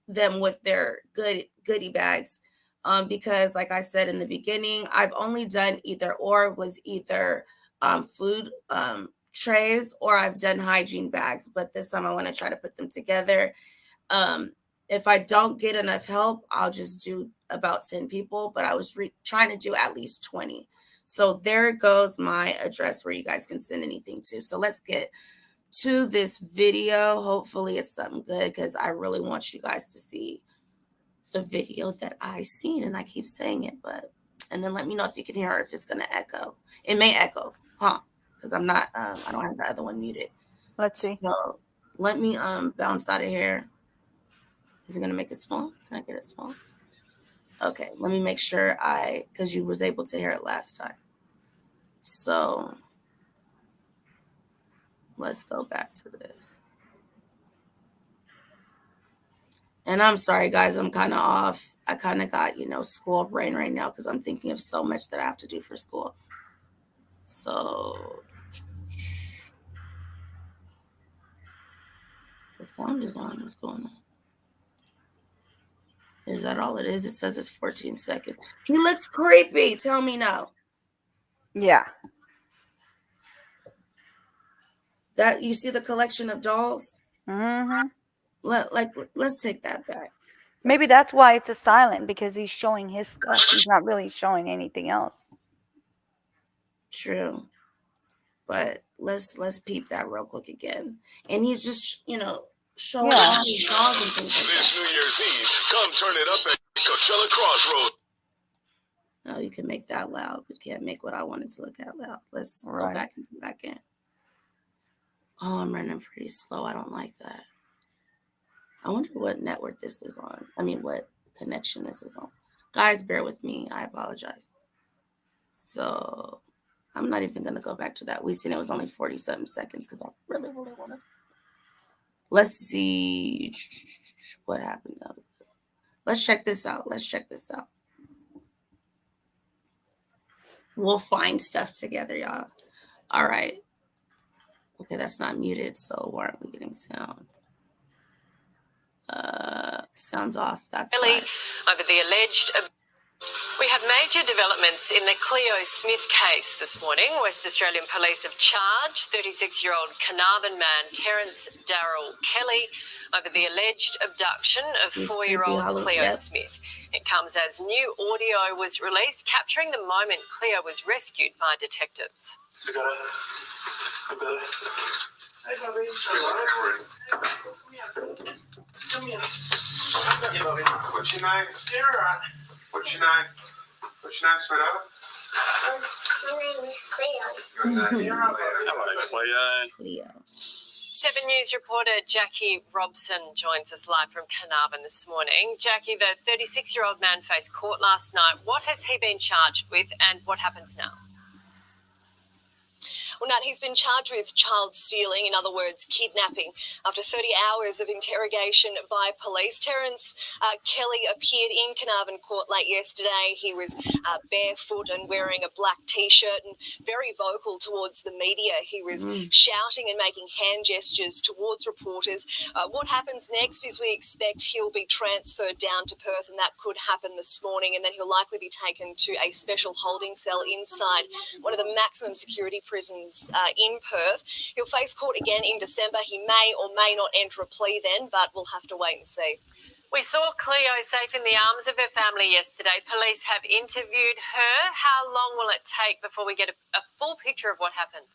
them with their goodie bags. Because like I said in the beginning, I've only done either food trays, or I've done hygiene bags, but this time I want to try to put them together. If I don't get enough help, I'll just do about 10 people, but I was trying to do at least 20. So there goes my address where you guys can send anything to. So let's get to this video. Hopefully it's something good, because I really want you guys to see the video that I seen, and I keep saying it, and then let me know if you can hear or if it's going to echo. It may echo, because I'm not, I don't have the other one muted. Let's see. So let me bounce out of here. Is it going to make it small? Can I get it small? Okay, let me make sure because you was able to hear it last time. So let's go back to this. And I'm sorry, guys, I'm kind of off. I kind of got, school brain right now because I'm thinking of so much that I have to do for school. So the sound is on. What's going on? Is that all it is? It says it's 14 seconds. He looks creepy. Tell me no. Yeah. That you see the collection of dolls? Mm-hmm. Let's take that back. Maybe that's why it's a silent, because he's showing his stuff. He's not really showing anything else. True. But let's peep that real quick again. And he's just, showing all these dolls and things like This New Year's Eve, come turn it up at Coachella Crossroads. that. No, you can make that loud, but can't make what I wanted to look at loud. Let's go Right. back and come back in. Oh, I'm running pretty slow. I don't like that. I wonder what network this is on. I mean, what connection this is on. Guys, bear with me. I apologize. So I'm not even going to go back to that. We seen it was only 47 seconds because I really, really want to. Let's see what happened. Let's check this out. We'll find stuff together, y'all. All right. Okay, that's not muted, so why aren't we getting sound? Sounds off. That's Really, fine. over the alleged. We have major developments in the Cleo Smith case this morning. West Australian Police have charged 36-year-old Carnarvon man Terence Darrell Kelly over the alleged abduction of He's 4-year-old creepy, Cleo yep. Smith. It comes as new audio was released capturing the moment Cleo was rescued by detectives. I got it. Hey, Bobby. Come here. Yeah, Bobby. What's your name? You're all right. What's your name? What's your name, sweetheart? My name is Cleo. Your name is Cleo. Hello, Cleo. Cleo. 7 News reporter Jackie Robson joins us live from Carnarvon this morning. Jackie, the 36-year-old man faced court last night. What has he been charged with and what happens now? Well, Nat, he's been charged with child stealing, in other words, kidnapping. After 30 hours of interrogation by police, Terence Kelly appeared in Carnarvon Court late yesterday. He was barefoot and wearing a black T-shirt and very vocal towards the media. He was shouting and making hand gestures towards reporters. What happens next is we expect he'll be transferred down to Perth, and that could happen this morning, and then he'll likely be taken to a special holding cell inside one of the maximum security prisons in Perth. He'll face court again in December. He may or may not enter a plea then, but we'll have to wait and see. We saw Cleo safe in the arms of her family yesterday. Police have interviewed her. How long will it take before we get a full picture of what happened?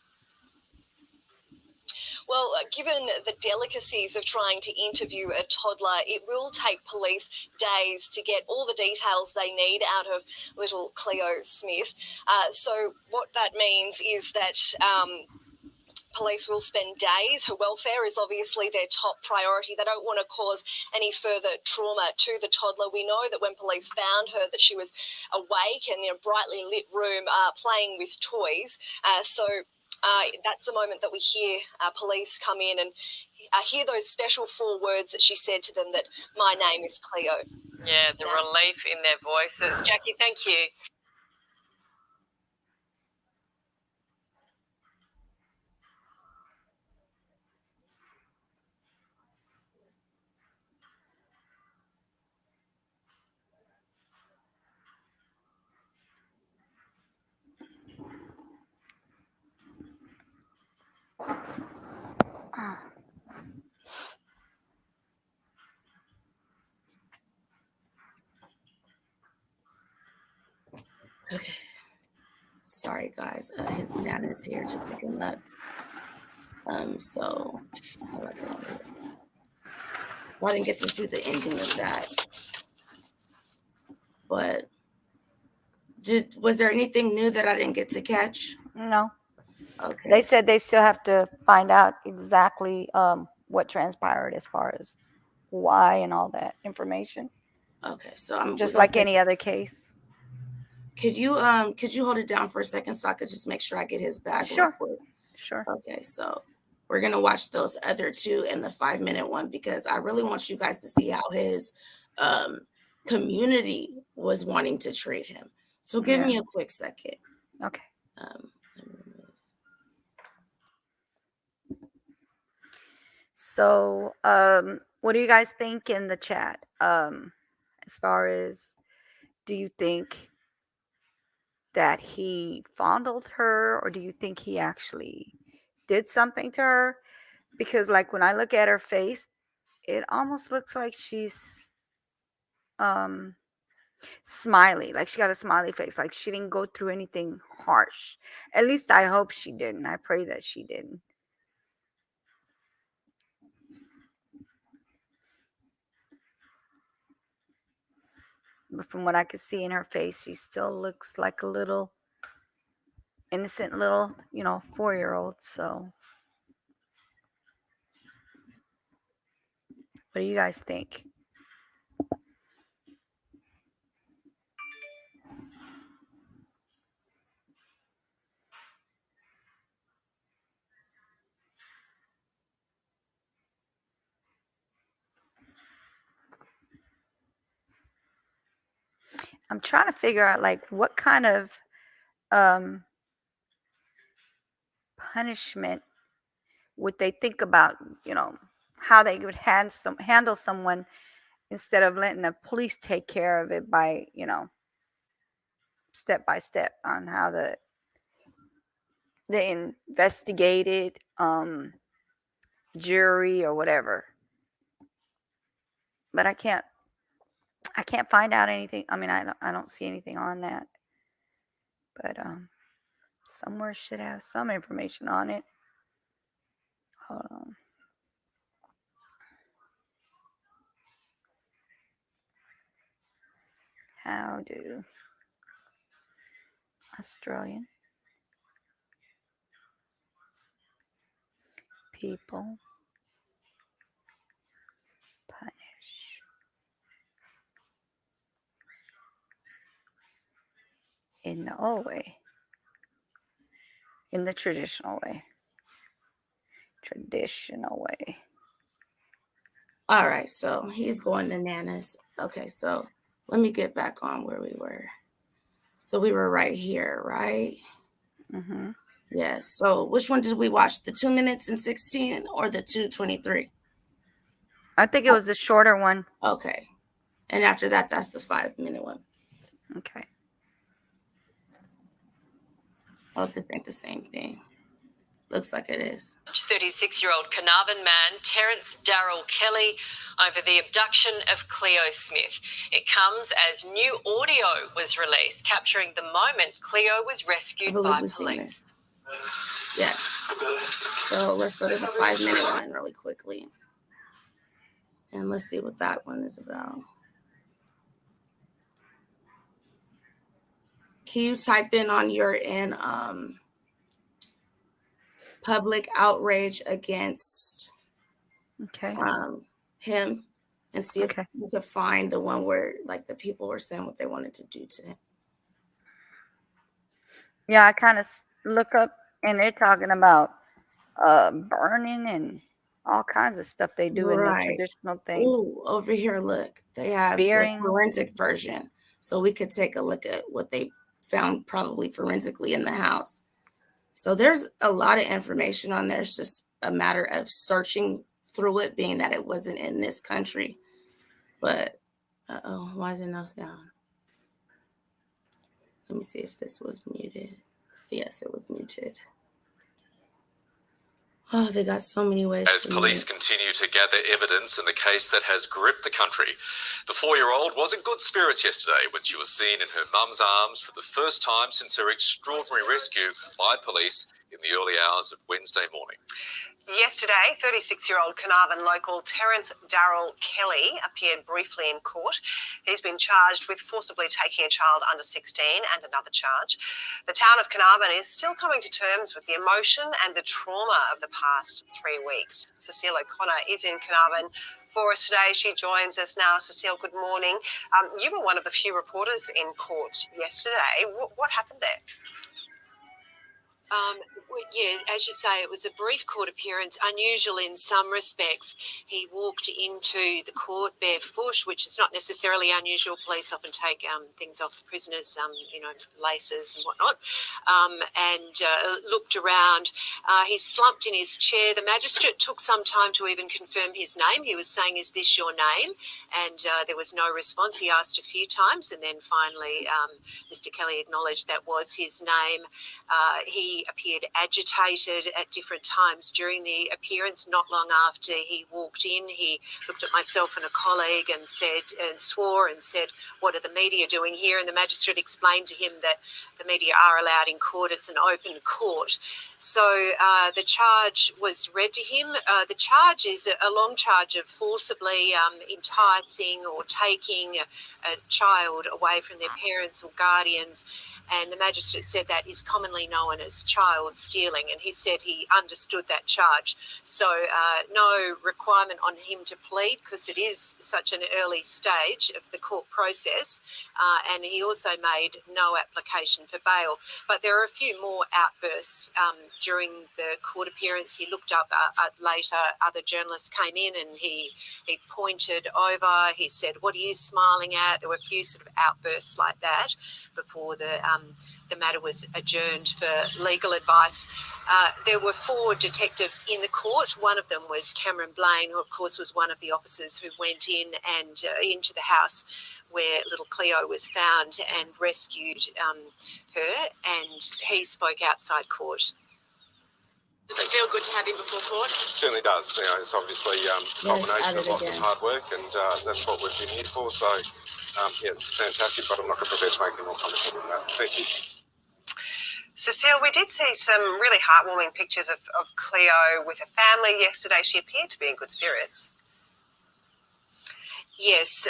Well, given the delicacies of trying to interview a toddler, it will take police days to get all the details they need out of little Cleo Smith. So what that means is that police will spend days. Her welfare is obviously their top priority. They don't want to cause any further trauma to the toddler. We know that when police found her that she was awake and in a brightly lit room playing with toys. That's the moment that we hear police come in and hear those special 4 words that she said to them, that my name is Cleo. Yeah, the relief in their voices. Jackie, thank you. Okay. Sorry, guys. His nana is here to pick him up. So how do I get over it? Well, I didn't get to see the ending of that. But was there anything new that I didn't get to catch? No. Okay. They said they still have to find out exactly what transpired as far as why and all that information. Okay, so I'm Just like any other case. Could you hold it down for a second so I could just make sure I get his bag? Sure. real quick? Sure. Okay, so we're gonna watch those other 2 and the 5-minute one because I really want you guys to see how his community was wanting to treat him. So give me a quick second. Okay. So, what do you guys think in the chat? As far as, do you think that he fondled her, or do you think he actually did something to her? Because like when I look at her face, it almost looks like she's smiley, like she got a smiley face, like she didn't go through anything harsh. At least I hope she didn't. I pray that she didn't. But from what I could see in her face, she still looks like a little innocent little, 4-year-old. So what do you guys think? I'm trying to figure out like what kind of punishment would they think about, how they would handle someone instead of letting the police take care of it by, step by step on how they investigated jury or whatever. But I can't find out anything. I mean, I don't see anything on that. But somewhere should have some information on it. Hold on. How do Australian people punish in the old way? In the traditional way. All right, so he's going to Nana's. Okay, so let me get back on where we were. So we were right here, right? Mm-hmm. Yes. So which one did we watch? The 2 minutes and 16 or the 2:23? I think it was a shorter one. Okay. And after that, that's the 5-minute one. Okay. Oh, this ain't the same thing. Looks like it is. 36-year-old Carnarvon man Terence Darrell Kelly over the abduction of Cleo Smith. It comes as new audio was released, capturing the moment Cleo was rescued by police. Yes. So let's go to the 5-minute one really quickly. And let's see what that one is about. Can you type in on your end public outrage against him and see if you could find the one where like the people were saying what they wanted to do to him? Yeah, I kind of look up and they're talking about burning and all kinds of stuff they do in the traditional thing. Ooh, over here, look. They have spearing. the forensic version. So we could take a look at what they found probably forensically in the house. So there's a lot of information on there. It's just a matter of searching through it, being that it wasn't in this country. But, why is there no sound? Let me see if this was muted. Yes, it was muted. Oh, they got so many ways. As police continue to gather evidence in the case that has gripped the country, the 4-year-old was in good spirits yesterday when she was seen in her mum's arms for the first time since her extraordinary rescue by police in the early hours of Wednesday morning. Yesterday, 36-year-old Carnarvon local Terence Darrell Kelly appeared briefly in court. He's been charged with forcibly taking a child under 16 and another charge. The town of Carnarvon is still coming to terms with the emotion and the trauma of the past 3 weeks. Cecile O'Connor is in Carnarvon for us today. She joins us now. Cecile, good morning. You were one of the few reporters in court yesterday. What happened there? Well, yeah, as you say, it was a brief court appearance, unusual in some respects. He walked into the court barefoot, which is not necessarily unusual. Police often take things off the prisoners, laces and whatnot, and looked around. He slumped in his chair. The magistrate took some time to even confirm his name. He was saying, "Is this your name?" And there was no response. He asked a few times, and then finally Mr. Kelly acknowledged that was his name. He appeared agitated at different times during the appearance. Not long after he walked in, he looked at myself and a colleague and swore and said, "What are the media doing here?" And the magistrate explained to him that the media are allowed in court. It's an open court. So the charge was read to him. The charge is a long charge of forcibly enticing or taking a child away from their parents or guardians. And the magistrate said that is commonly known as child stealing. And he said he understood that charge. So no requirement on him to plead because it is such an early stage of the court process. And he also made no application for bail. But there are a few more outbursts during the court appearance. He looked up later, other journalists came in and he pointed over. He said, "What are you smiling at?" There were a few sort of outbursts like that before the matter was adjourned for legal advice. There were 4 detectives in the court. One of them was Cameron Blaine, who of course was one of the officers who went in and into the house where little Cleo was found and rescued her, and he spoke outside court. Does it feel good to have him before court? Certainly does. You know, it's obviously a culmination of lots of hard work, and that's what we've been here for. So, it's fantastic, but I'm not going to prepare to make any more comments on that. Thank you. Cecile, we did see some really heartwarming pictures of Cleo with her family yesterday. She appeared to be in good spirits. Yes,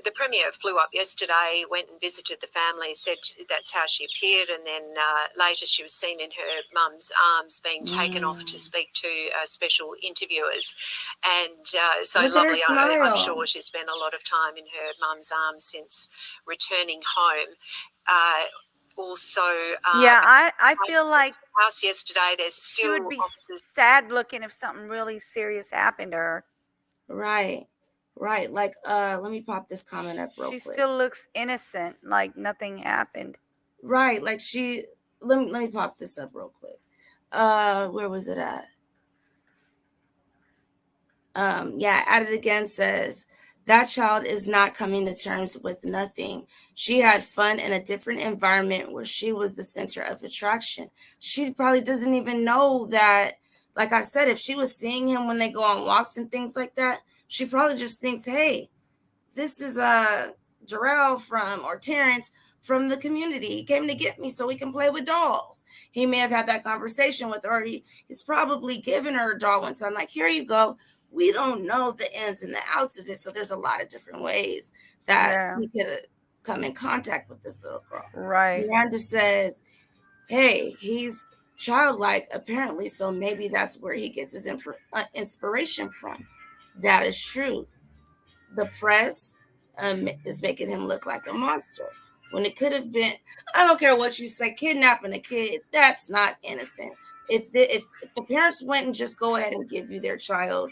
the Premier flew up yesterday, went and visited the family, said that's how she appeared, and then later she was seen in her mum's arms being taken off to speak to special interviewers. And so Look at her lovely. smile. I'm sure she spent a lot of time in her mum's arms since returning home. Also, I feel like house yesterday, there's she still would be officers. sad looking if something really serious happened to her. Right. Like, let me pop this comment up real She quick. still looks innocent, like nothing happened. Right. Like let me pop this up real quick. Where was it at? At it again says, that child is not coming to terms with nothing. She had fun in a different environment where she was the center of attraction. She probably doesn't even know that, like I said, if she was seeing him when they go on walks and things like that, she probably just thinks, hey, this is Jarrell or Terrence from the community. He came to get me so we can play with dolls. He may have had that conversation with her. He's probably given her a doll one time, like, here you go. We don't know the ins and the outs of this. So there's a lot of different ways that he could come in contact with this little girl. Right. Miranda says, hey, he's childlike, apparently. So maybe that's where he gets his inspiration from. That is true. The press is making him look like a monster when it could have been, I don't care what you say, kidnapping a kid, that's not innocent. If the parents went and just go ahead and give you their child,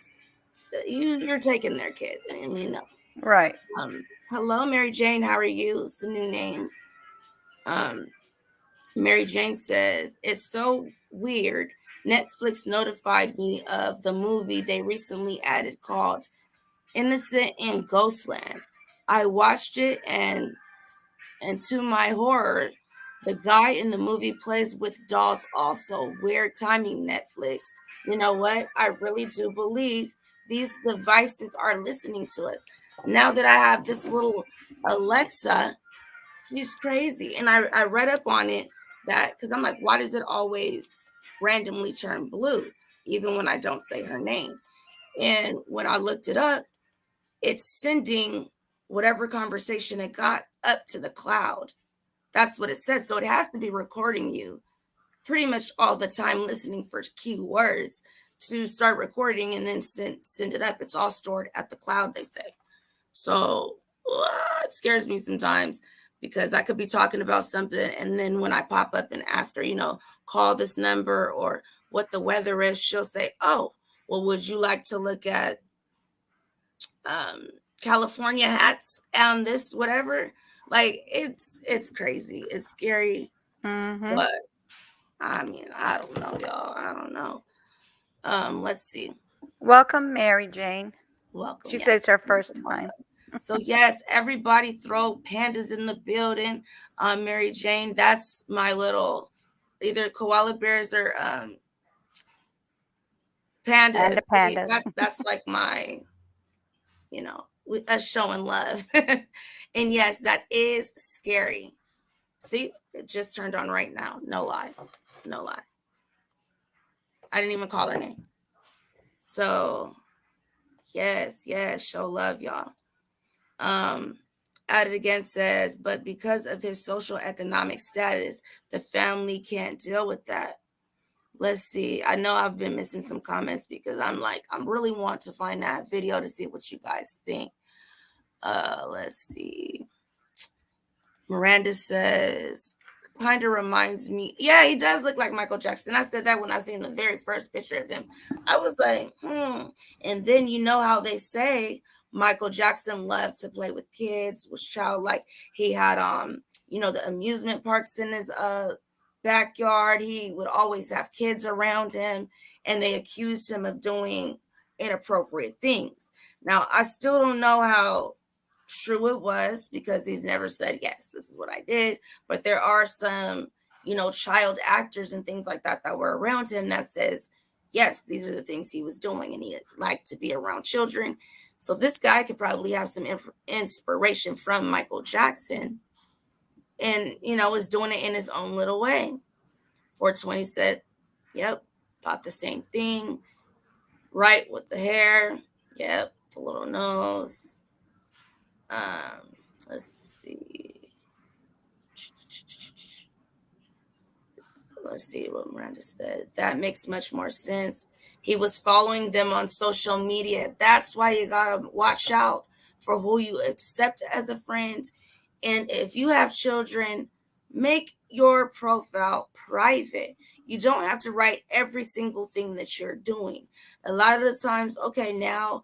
you're taking their kid. I mean, no. Right. Hello, Mary Jane. How are you? It's a new name. Mary Jane says, it's so weird. Netflix notified me of the movie they recently added called Innocent in Ghostland. I watched it and to my horror, the guy in the movie plays with dolls also. Weird timing, Netflix. You know what? I really do believe these devices are listening to us. Now that I have this little Alexa, she's crazy. And I read up on it because I'm like, why does it always randomly turn blue, even when I don't say her name? And when I looked it up, it's sending whatever conversation it got up to the cloud. That's what it said. So it has to be recording you pretty much all the time, listening for keywords to start recording and then send it up. It's all stored at the cloud, they say. So it scares me sometimes. because I could be talking about something, and then when I pop up and ask her, call this number or what the weather is, she'll say, oh, well, would you like to look at California hats and this whatever? Like, it's crazy. It's scary. Mm-hmm. But I mean, I don't know, y'all. I don't know. Let's see. Welcome, Mary Jane. Welcome. She yes. says it's her first time. So yes, everybody throw pandas in the building. Mary Jane, that's my little either koala bears or pandas. And the pandas. That's like my, us showing love. And yes, that is scary. See, it just turned on right now. No lie. No lie. I didn't even call her name. So yes, show love, y'all. Added again says, but because of his social economic status, the family can't deal with that. Let's see. I know I've been missing some comments because I'm really want to find that video to see what you guys think. Let's see. Miranda says, kind of reminds me. Yeah, he does look like Michael Jackson. I said that when I seen the very first picture of him. I was like, And then you know how they say Michael Jackson loved to play with kids, was childlike. He had the amusement parks in his backyard. He would always have kids around him, and they accused him of doing inappropriate things. Now, I still don't know how true it was because he's never said, yes, this is what I did. But there are some, child actors and things like that were around him that says, yes, these are the things he was doing, and he liked to be around children. So this guy could probably have some inspiration from Michael Jackson and, is doing it in his own little way. 420 said, yep, thought the same thing. Right with the hair. Yep, the little nose. Let's see what Miranda said. That makes much more sense. He was following them on social media. That's why you gotta watch out for who you accept as a friend. And if you have children, make your profile private. You don't have to write every single thing that you're doing. A lot of the times, okay, now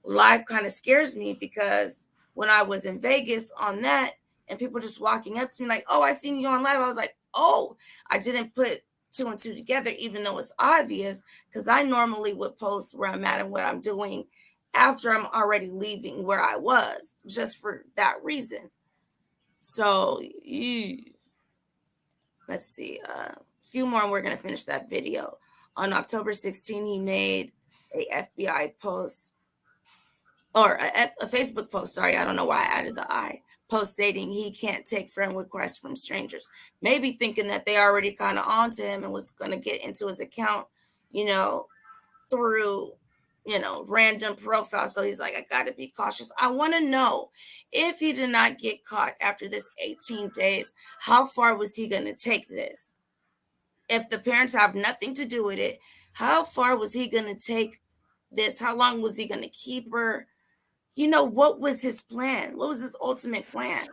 life kind of scares me because when I was in Vegas on that and people just walking up to me like, oh, I seen you on live. I was like, oh, I didn't put 2 and 2 together, even though it's obvious, because I normally would post where I'm at and what I'm doing after I'm already leaving where I was, just for that reason. So let's see, a few more and we're going to finish that video. On October 16, he made a FBI post, or a Facebook post, sorry, I don't know why I added the I, post stating he can't take friend requests from strangers. Maybe thinking that they already kind of onto him and was going to get into his account, through, random profiles. So he's like, I got to be cautious. I want to know if he did not get caught after this 18 days, how far was he going to take this? If the parents have nothing to do with it, how far was he going to take this? How long was he going to keep her? What was his plan? What was his ultimate plan?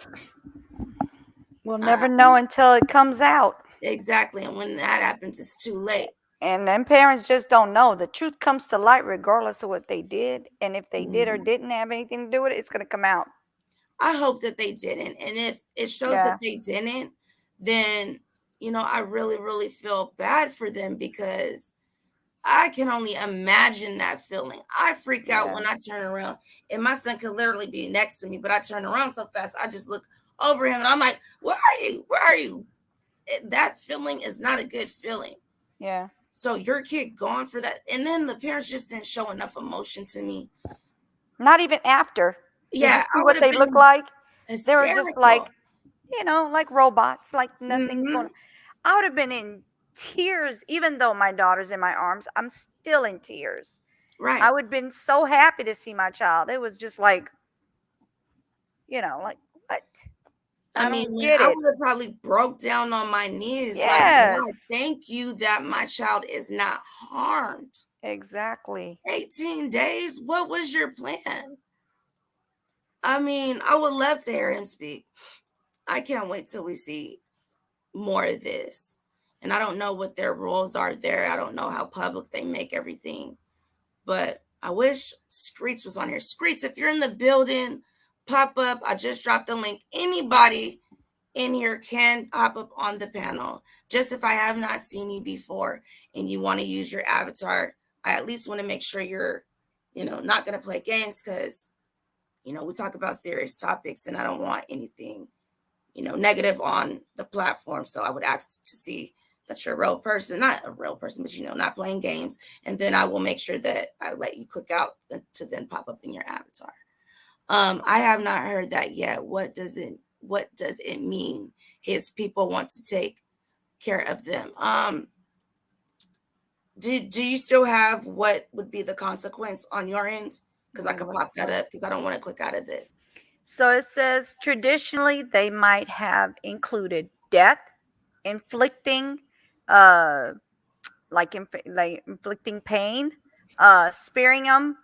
We'll never know until it comes out. Exactly. And when that happens, it's too late. And then parents just don't know. The truth comes to light regardless of what they did. And if they did or didn't have anything to do with it, it's going to come out. I hope that they didn't. And if it shows that they didn't, then, I really, really feel bad for them because I can only imagine that feeling. I freak out when I turn around, and my son could literally be next to me, but I turn around so fast, I just look over him and I'm like, where are you? Where are you? That feeling is not a good feeling. Yeah. So your kid gone for that. And then the parents just didn't show enough emotion to me. Not even after. Yeah. Did you see what they look like? Hysterical. They were just like, like robots, like nothing's going on. I would have been in tears, even though my daughter's in my arms. I'm still in tears. Right. I would have been so happy to see my child. It was just like, like what? I mean, I would have probably broke down on my knees. Yes. Like, God, thank you that my child is not harmed. Exactly. 18 days? What was your plan? I mean, I would love to hear him speak. I can't wait till we see more of this. And I don't know what their rules are there. I don't know how public they make everything. But I wish Screets was on here. Screets, if you're in the building, pop up. I just dropped the link. Anybody in here can hop up on the panel. Just if I have not seen you before and you want to use your avatar, I at least want to make sure you're, not going to play games because, we talk about serious topics and I don't want anything, negative on the platform. So I would ask to see that you're a real person, not a real person, but, not playing games. And then I will make sure that I let you click out to then pop up in your avatar. I have not heard that yet. What does it mean? His people want to take care of them. Do you still have what would be the consequence on your end? Because I could pop that up because I don't want to click out of this. So it says traditionally they might have included death, inflicting, inflicting pain, spearing them,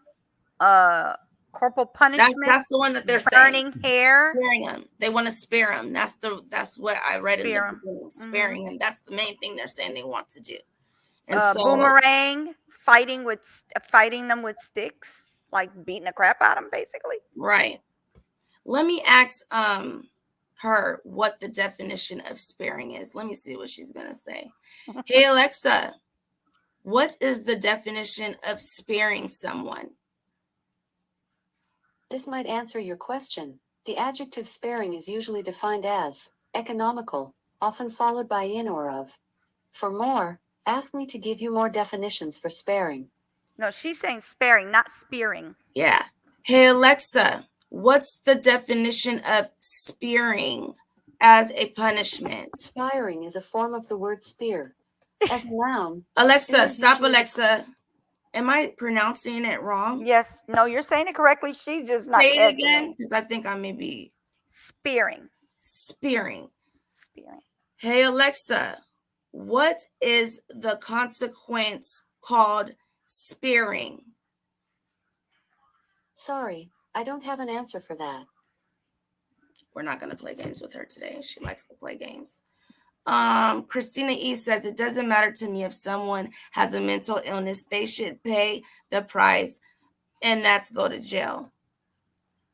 corporal punishment. That's the one that they're burning saying. hair. Sparing him. They want to spare him. That's what I read in the Spare 'em. beginning. Sparing him. That's the main thing they're saying they want to do. And Boomerang, fighting them with sticks, like beating the crap out of them, basically. Right. Let me ask her what the definition of sparing is. Let me see what she's gonna say. Hey Alexa, what is the definition of sparing someone? This might answer your question. The adjective sparing is usually defined as economical, often followed by in or of. For more, ask me to give you more definitions for sparing. No, she's saying sparing, not spearing. Yeah. Hey Alexa, what's the definition of spearing as a punishment? Spiring is a form of the word spear. As a noun. Alexa, stop, Alexa. Am I pronouncing it wrong? Yes. No, you're saying it correctly. She's just not Say it catching again, it. because I think I may be Spearing. spearing. Spearing. Hey Alexa, what is the consequence called spearing? Sorry, I don't have an answer for that. We're not going to play games with her today. She likes to play games. Christina E says, it doesn't matter to me if someone has a mental illness, they should pay the price and that's go to jail.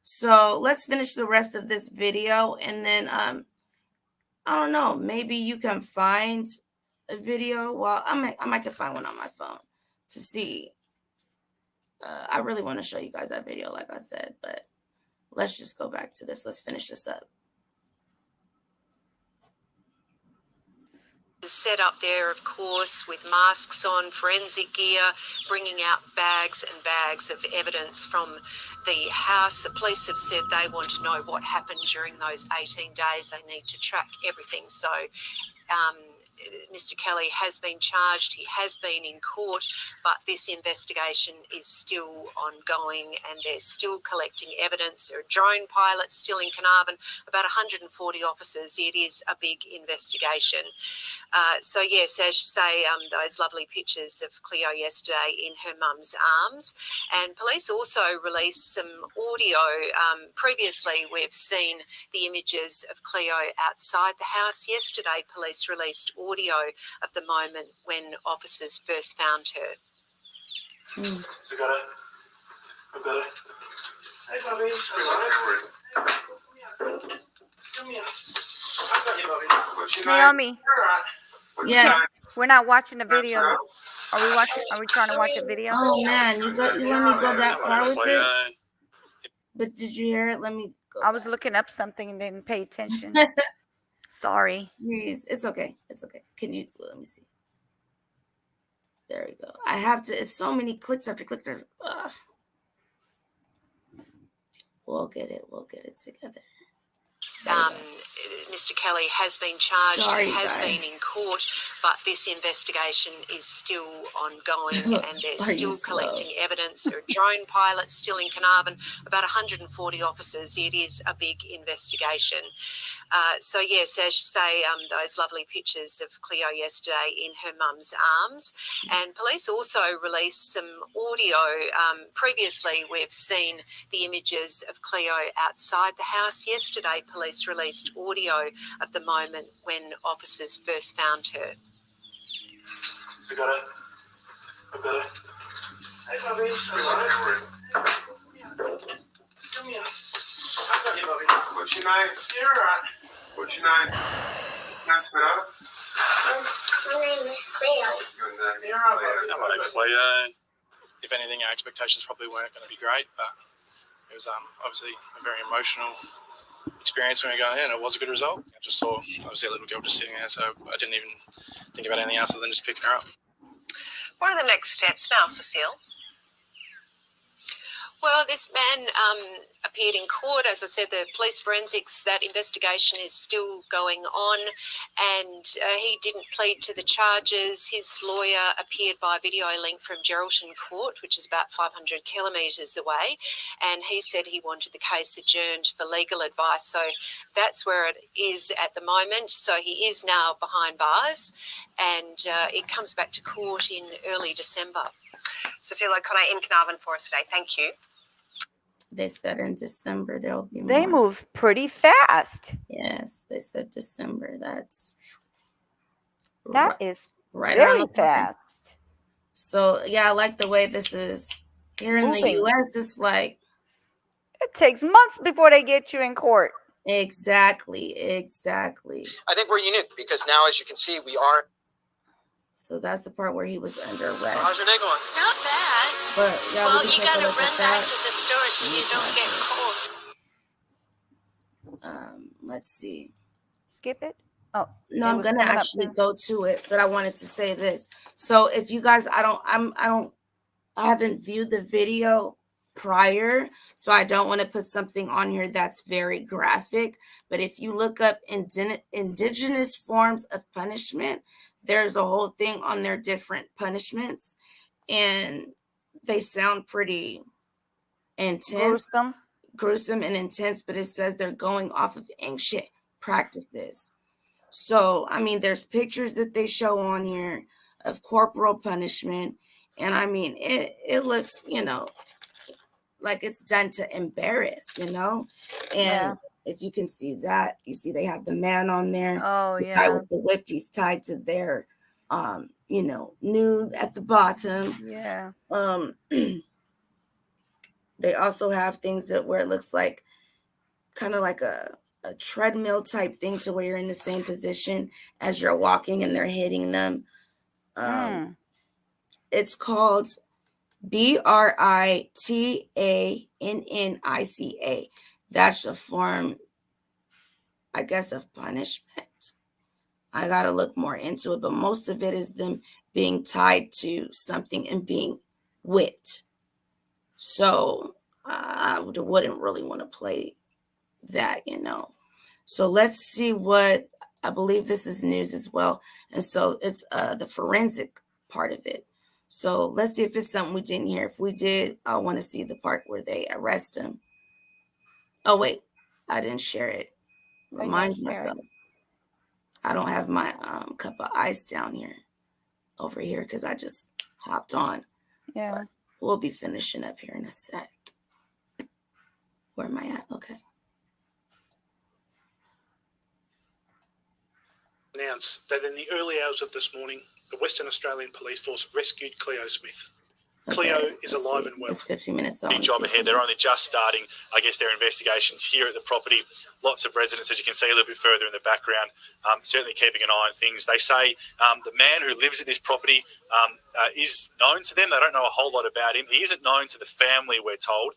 So let's finish the rest of this video. And then, I don't know, maybe you can find a video. Well, I might can find one on my phone to see. I really want to show you guys that video, like I said, but let's just go back to this. Let's finish this up. Set up there, of course, with masks on, forensic gear, bringing out bags and bags of evidence from the house. The police have said they want to know what happened during those 18 days. They need to track everything. So Mr. Kelly has been charged. He has been in court, but this investigation is still ongoing and they're still collecting evidence. There are drone pilots still in Carnarvon, about 140 officers. It is a big investigation. So yes, as you say, those lovely pictures of Cleo yesterday in her mum's arms. And police also released some audio. Previously, we've seen the images of Cleo outside the house. Yesterday, police released audio of the moment when officers first found her. I got it. I got it. Hey, Bobby. Come here. I got you, Bobby. What's your name? Naomi. Yes. We're not watching the video. Are we trying to watch a video? Oh man, you let me go that far with it. But did you hear it? Let me go. I was looking up something and didn't pay attention. Sorry. Please, it's okay. It's okay. Can you let me see? There we go. I have to. It's so many clicks after clicks. We'll get it. We'll get it together. Mr. Kelly has been charged. Sorry, he has guys. been in court, but this investigation is still ongoing and they're Are you still slow? collecting evidence. There are drone pilots still in Carnarvon, about 140 officers. It is a big investigation. So yes, as you say, those lovely pictures of Cleo yesterday in her mum's arms. And police also released some audio. Previously, we've seen the images of Cleo outside the house. Yesterday, police police released audio of the moment when officers first found her. I got it. I got it. Hey, Bobby. Come here. I got you, Bobby. What's your name? You're all right. What's your name? Nice, sweetheart. My name is Cleo. Your name is Hello, Cleo. If anything, our expectations probably weren't going to be great, but it was obviously a very emotional experience when we were going in. It was a good result. I just saw, obviously, a little girl just sitting there, so I didn't even think about anything else other than just picking her up. What are the next steps now, Cecile? Well, this man appeared in court. As I said, the police forensics, that investigation is still going on, and he didn't plead to the charges. His lawyer appeared by video link from Geraldton Court, which is about 500 kilometres away, and he said he wanted the case adjourned for legal advice. So that's where it is at the moment. So he is now behind bars, and it comes back to court in early December. Cecile O'Connor in Carnarvon for us today. Thank you. They said in December there'll be more. They move pretty fast. Yes, they said December. That is right very around the corner. fast. So yeah, I like the way this is here in the Moving. U.S. It's like It takes months before they get you in court. exactly. I think we're unique because now, as you can see, we are. So that's the part where he was under arrest. So how's your day going? Not bad. But yeah, Well, we you can take got a to look run at back that. to the store so you don't get cold. Let's see. Skip it. Oh No, it I'm was gonna coming up actually soon. go to it, but I wanted to say this. So if you guys, I haven't viewed the video prior, so I don't want to put something on here that's very graphic. But if you look up indigenous forms of punishment, there's a whole thing on their different punishments, and they sound pretty intense, gruesome and intense, but it says they're going off of ancient practices. So, I mean, there's pictures that they show on here of corporal punishment, and I mean, it looks, like it's done to embarrass, and if you can see that, you see they have the man on there. Oh, the yeah. guy with the whip, he's tied to their, nude at the bottom. Yeah. They also have things where it looks like kind of like a treadmill type thing to where you're in the same position as you're walking and they're hitting them. It's called BRITANNICA. That's a form, I guess, of punishment. I got to look more into it, but most of it is them being tied to something and being whipped. So I wouldn't really want to play that, So let's see what, I believe this is news as well. And so it's the forensic part of it. So let's see if it's something we didn't hear. If we did, I want to see the part where they arrest him. Oh, wait, I didn't share it. Remind myself. I don't have my cup of ice down here over here because I just hopped on. Yeah. But we'll be finishing up here in a sec. Where am I at? Okay. Announce that in the early hours of this morning, the Western Australian Police Force rescued Cleo Smith. Cleo is alive and well. It's 15 minutes on. Big job ahead. They're only just starting, I guess, their investigations here at the property. Lots of residents, as you can see a little bit further in the background, certainly keeping an eye on things. They say the man who lives at this property is known to them. They don't know a whole lot about him. He isn't known to the family, we're told,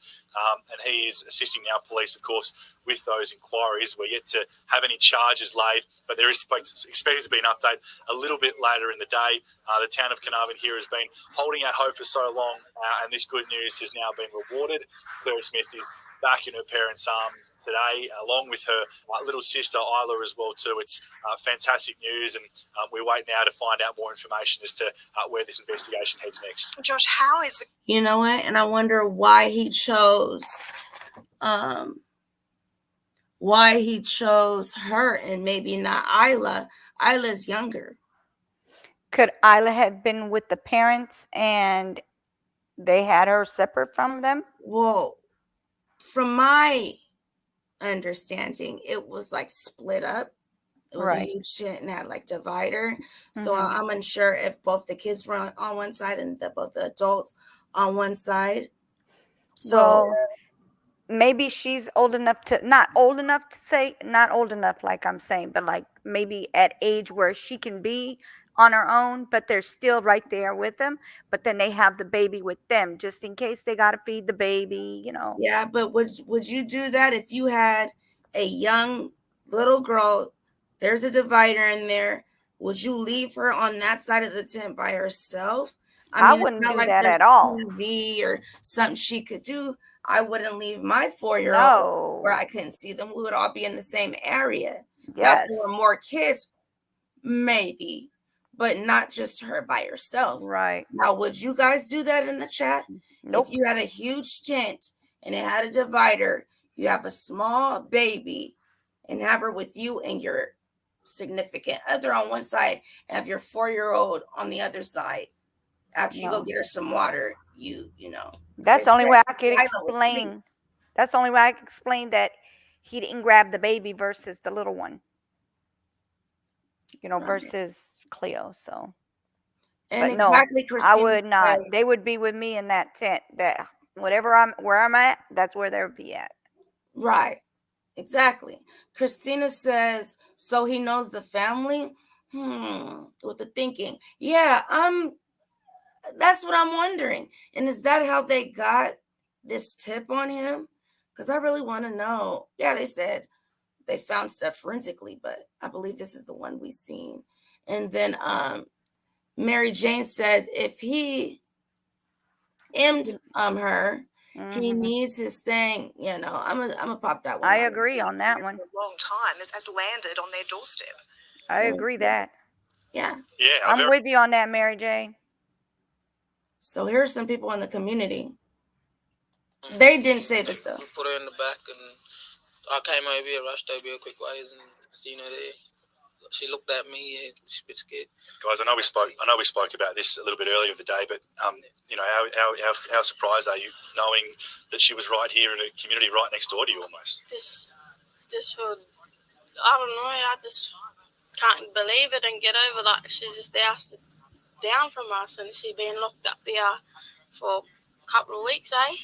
and he is assisting our police, of course, with those inquiries. We're yet to have any charges laid, but there is expected to be an update a little bit later in the day. The town of Carnarvon here has been holding out hope for so long, and this good news has now been rewarded. Cleo Smith is back in her parents' arms today, along with her little sister Isla as well too. It's fantastic news, and we wait now to find out more information as to where this investigation heads next. Josh, how is the... You know what? And I wonder why he chose her and maybe not Isla. Isla's younger. Could Isla have been with the parents and they had her separate from them? Well, from my understanding, it was like split up. It was a Right. huge tent and had like divider. So Mhm. I'm unsure if both the kids were on one side and both the adults on one side. So Well, maybe she's old enough to not old enough to say, not old enough like I'm saying, but like maybe at age where she can be on her own, but they're still right there with them. But then they have the baby with them just in case they got to feed the baby, you know. yeah, but would you do that if you had a young little girl? There's a divider in there. Would you leave her on that side of the tent by herself? I I mean, it's wouldn't not do like that there's at all. TV or something she could do. I wouldn't leave my 4-year-old where No. I couldn't see them. We would all be in the same area. Now, if there were Yes. more kids, maybe, but not just her by herself. Right. Now, would you guys do that in the chat? Nope. If you had a huge tent and it had a divider, you have a small baby and have her with you and your significant other on one side, and have your 4-year-old on the other side. After you go No. get her some water, you know. 'cause That's they the only said way I could Lila would sleep. explain. That's the only way I could explain that he didn't grab the baby versus the little one. You know, Right. versus Cleo. So, And but no, exactly, I Christina would not. says, They would be with me in that tent. That where I'm at, that's where they would be at. right, exactly. Christina says, so he knows the family? With the thinking. Yeah, that's what I'm wondering. And is that how they got this tip on him? Because I really want to know. Yeah, they said they found stuff forensically, but I believe this is the one we seen. And then Mary Jane says if he emmed her, he Mhm. needs his thing. You know, I'm gonna pop that one. I out. agree on that one. A long time has landed on their doorstep. I agree that. Yeah. Yeah, I'm with you on that, Mary Jane. So here's some people in the community. They didn't say this though. Put her in the back, and I came over here, rushed over here quick ways, and seen her there. She looked at me, yeah, she's a bit scared. Guys, I know we spoke about this a little bit earlier in the day, but you know, how surprised are you knowing that she was right here in a community right next door to you, almost? Just for, I don't know, I just can't believe it and get over like she's just down from us, and she's been locked up here for a couple of weeks, eh?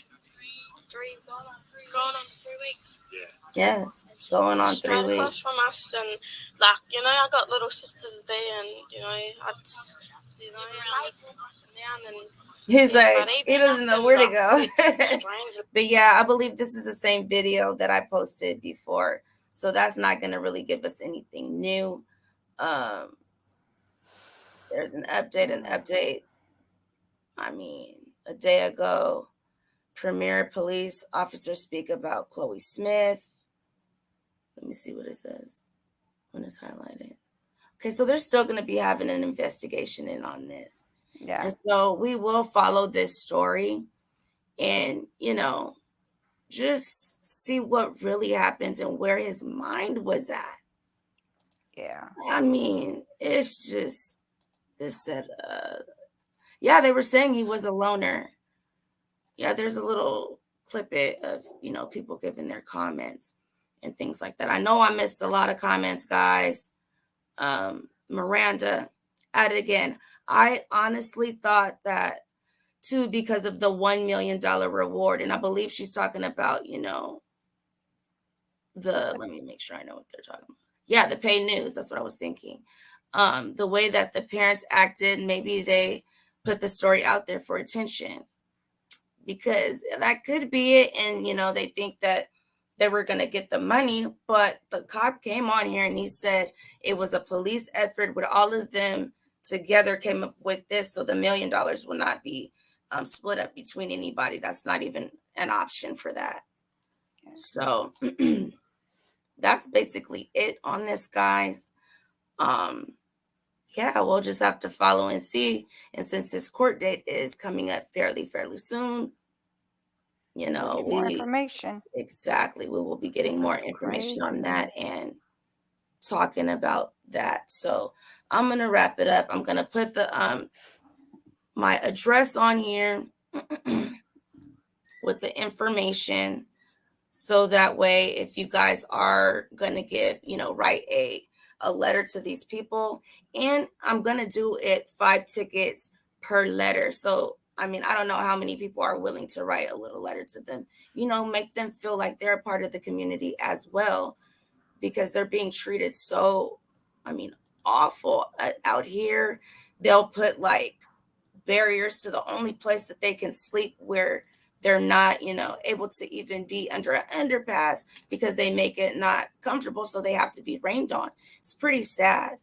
Going on 3 weeks. Yeah. Yes, going on 3 Straight across weeks. from us, and like, you know, I got little sisters there, and you know, I just, you know, down and He's yeah, like, but he he been doesn't know up where to and, go. strange. But yeah, I believe this is the same video that I posted before. So that's not going to really give us anything new. There's an update. I mean, a day ago, Premier Police Officers speak about Cleo Smith. Let me see what it says when it's highlighted. Okay, so they're still going to be having an investigation in on this. Yeah. And so we will follow this story and, you know, just see what really happened and where his mind was at. Yeah. I mean, it's just this said, yeah, they were saying he was a loner. Yeah, there's a little clip of, you know, people giving their comments and things like that. I know I missed a lot of comments, guys. Miranda, at it again. I honestly thought that too, because of the $1 million reward. And I believe she's talking about, you know, let me make sure I know what they're talking about. Yeah, the paid news. That's what I was thinking. The way that the parents acted, maybe they put the story out there for attention, because that could be it. And, you know, they think that they were going to get the money, but the cop came on here and he said it was a police effort with all of them together came up with this. So the $1 million will not be split up between anybody. That's not even an option for that. So that's basically it on this, guys. Yeah, we'll just have to follow and see. And since this court date is coming up fairly soon, you know, We'll get more information. Exactly. We will be getting more information on that and talking about that. So I'm going to wrap it up. I'm going to put the my address on here with the information. So that way, if you guys are going to give, write a letter to these people, and I'm going to do it 5 tickets per letter. So, I mean, I don't know how many people are willing to write a little letter to them, make them feel like they're a part of the community as well, because they're being treated so, awful out here. They'll put like barriers to the only place that they can sleep where they're not, able to even be under an underpass because they make it not comfortable. So they have to be rained on. It's pretty sad.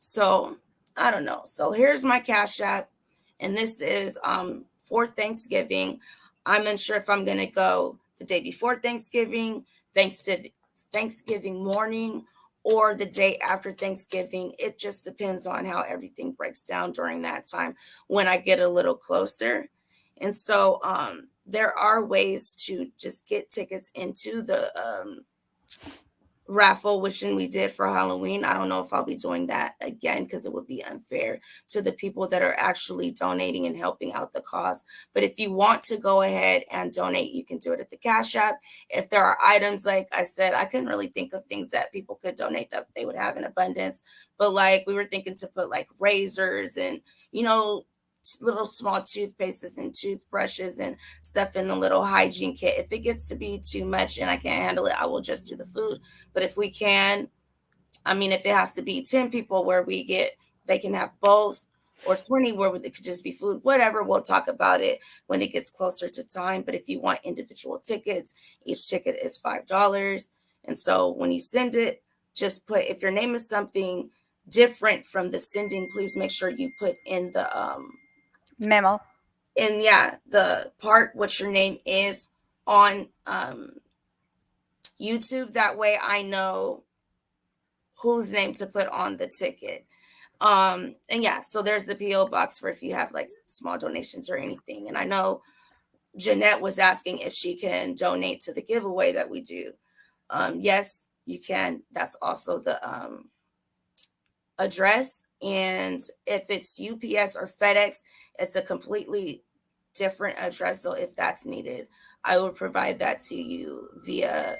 So I don't know. So here's my Cash App. And this is for Thanksgiving. I'm unsure if I'm going to go the day before Thanksgiving, Thanksgiving morning, or the day after Thanksgiving. It just depends on how everything breaks down during that time when I get a little closer. And so there are ways to just get tickets into the raffle, which we did for Halloween. I don't know if I'll be doing that again because it would be unfair to the people that are actually donating and helping out the cause. But if you want to go ahead and donate, you can do it at the Cash App. If there are items, like I said, I couldn't really think of things that people could donate that they would have in abundance. But like we were thinking to put like razors and, little small toothpastes and toothbrushes and stuff in the little hygiene kit. If it gets to be too much and I can't handle it, I will just do the food. But if we can, if it has to be 10 people where they can have both, or 20 where it could just be food, whatever, we'll talk about it when it gets closer to time. But if you want individual tickets, each ticket is $5. And so when you send it, just put, if your name is something different from the sending, please make sure you put in the memo. And the part what your name is on YouTube. That way I know whose name to put on the ticket. So there's the PO box for if you have like small donations or anything. And I know Jeanette was asking if she can donate to the giveaway that we do. Yes, you can. That's also the address. And if it's UPS or FedEx, it's a completely different address. So if that's needed, I will provide that to you via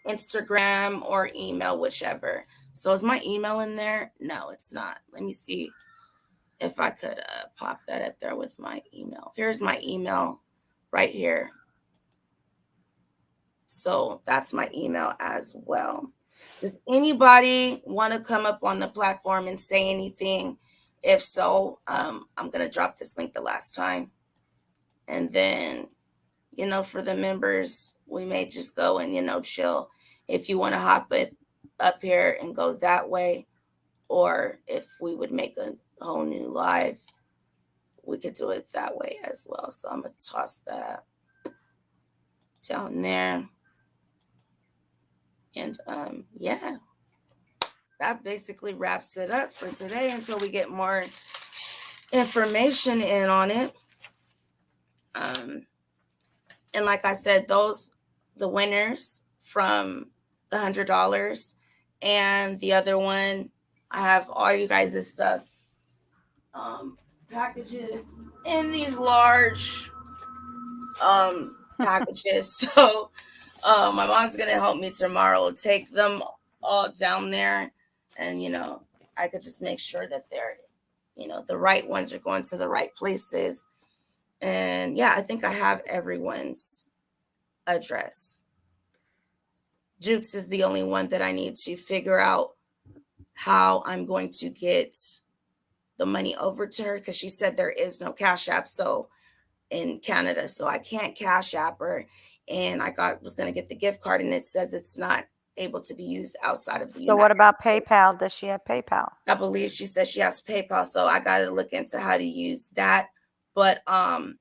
Instagram or email, whichever. So is my email in there? No, it's not. Let me see if I could pop that up there with my email. Here's my email right here. So that's my email as well. Does anybody want to come up on the platform and say anything? If so, I'm going to drop this link the last time. And then, for the members, we may just go and, chill. If you want to hop it up here and go that way, or if we would make a whole new live, we could do it that way as well. So I'm going to toss that down there. And that basically wraps it up for today until we get more information in on it. And like I said, the winners from the $100 and the other one, I have all you guys' stuff, packages in these large packages. So my mom's going to help me tomorrow take them all down there. And, I could just make sure that they're, the right ones are going to the right places. And I think I have everyone's address. Duke's is the only one that I need to figure out how I'm going to get the money over to her, because she said there is no Cash App in Canada, so I can't Cash App her. And I was going to get the gift card, and it says it's not able to be used outside of the So what about PayPal? Does she have PayPal? I believe she says she has PayPal, so I got to look into how to use that. But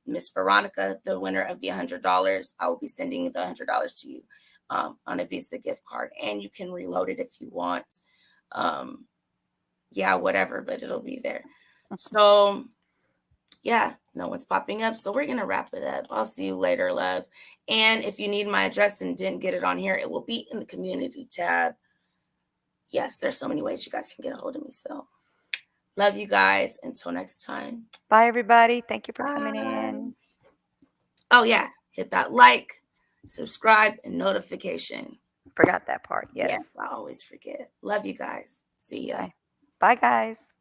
Miss Veronica, the winner of the $100, I will be sending the $100 to you on a Visa gift card, and you can reload it if you want. Whatever, but it'll be there. So no one's popping up, so we're gonna wrap it up. I'll see you later, love. And if you need my address and didn't get it on here, it will be in the community tab. Yes, there's so many ways you guys can get a hold of me. So love you guys. Until next time. Bye, everybody. Thank you for coming in. Oh, yeah. Hit that like, subscribe, and notification. Forgot that part. Yes, Yes. I always forget. Love you guys. See ya. Bye, guys.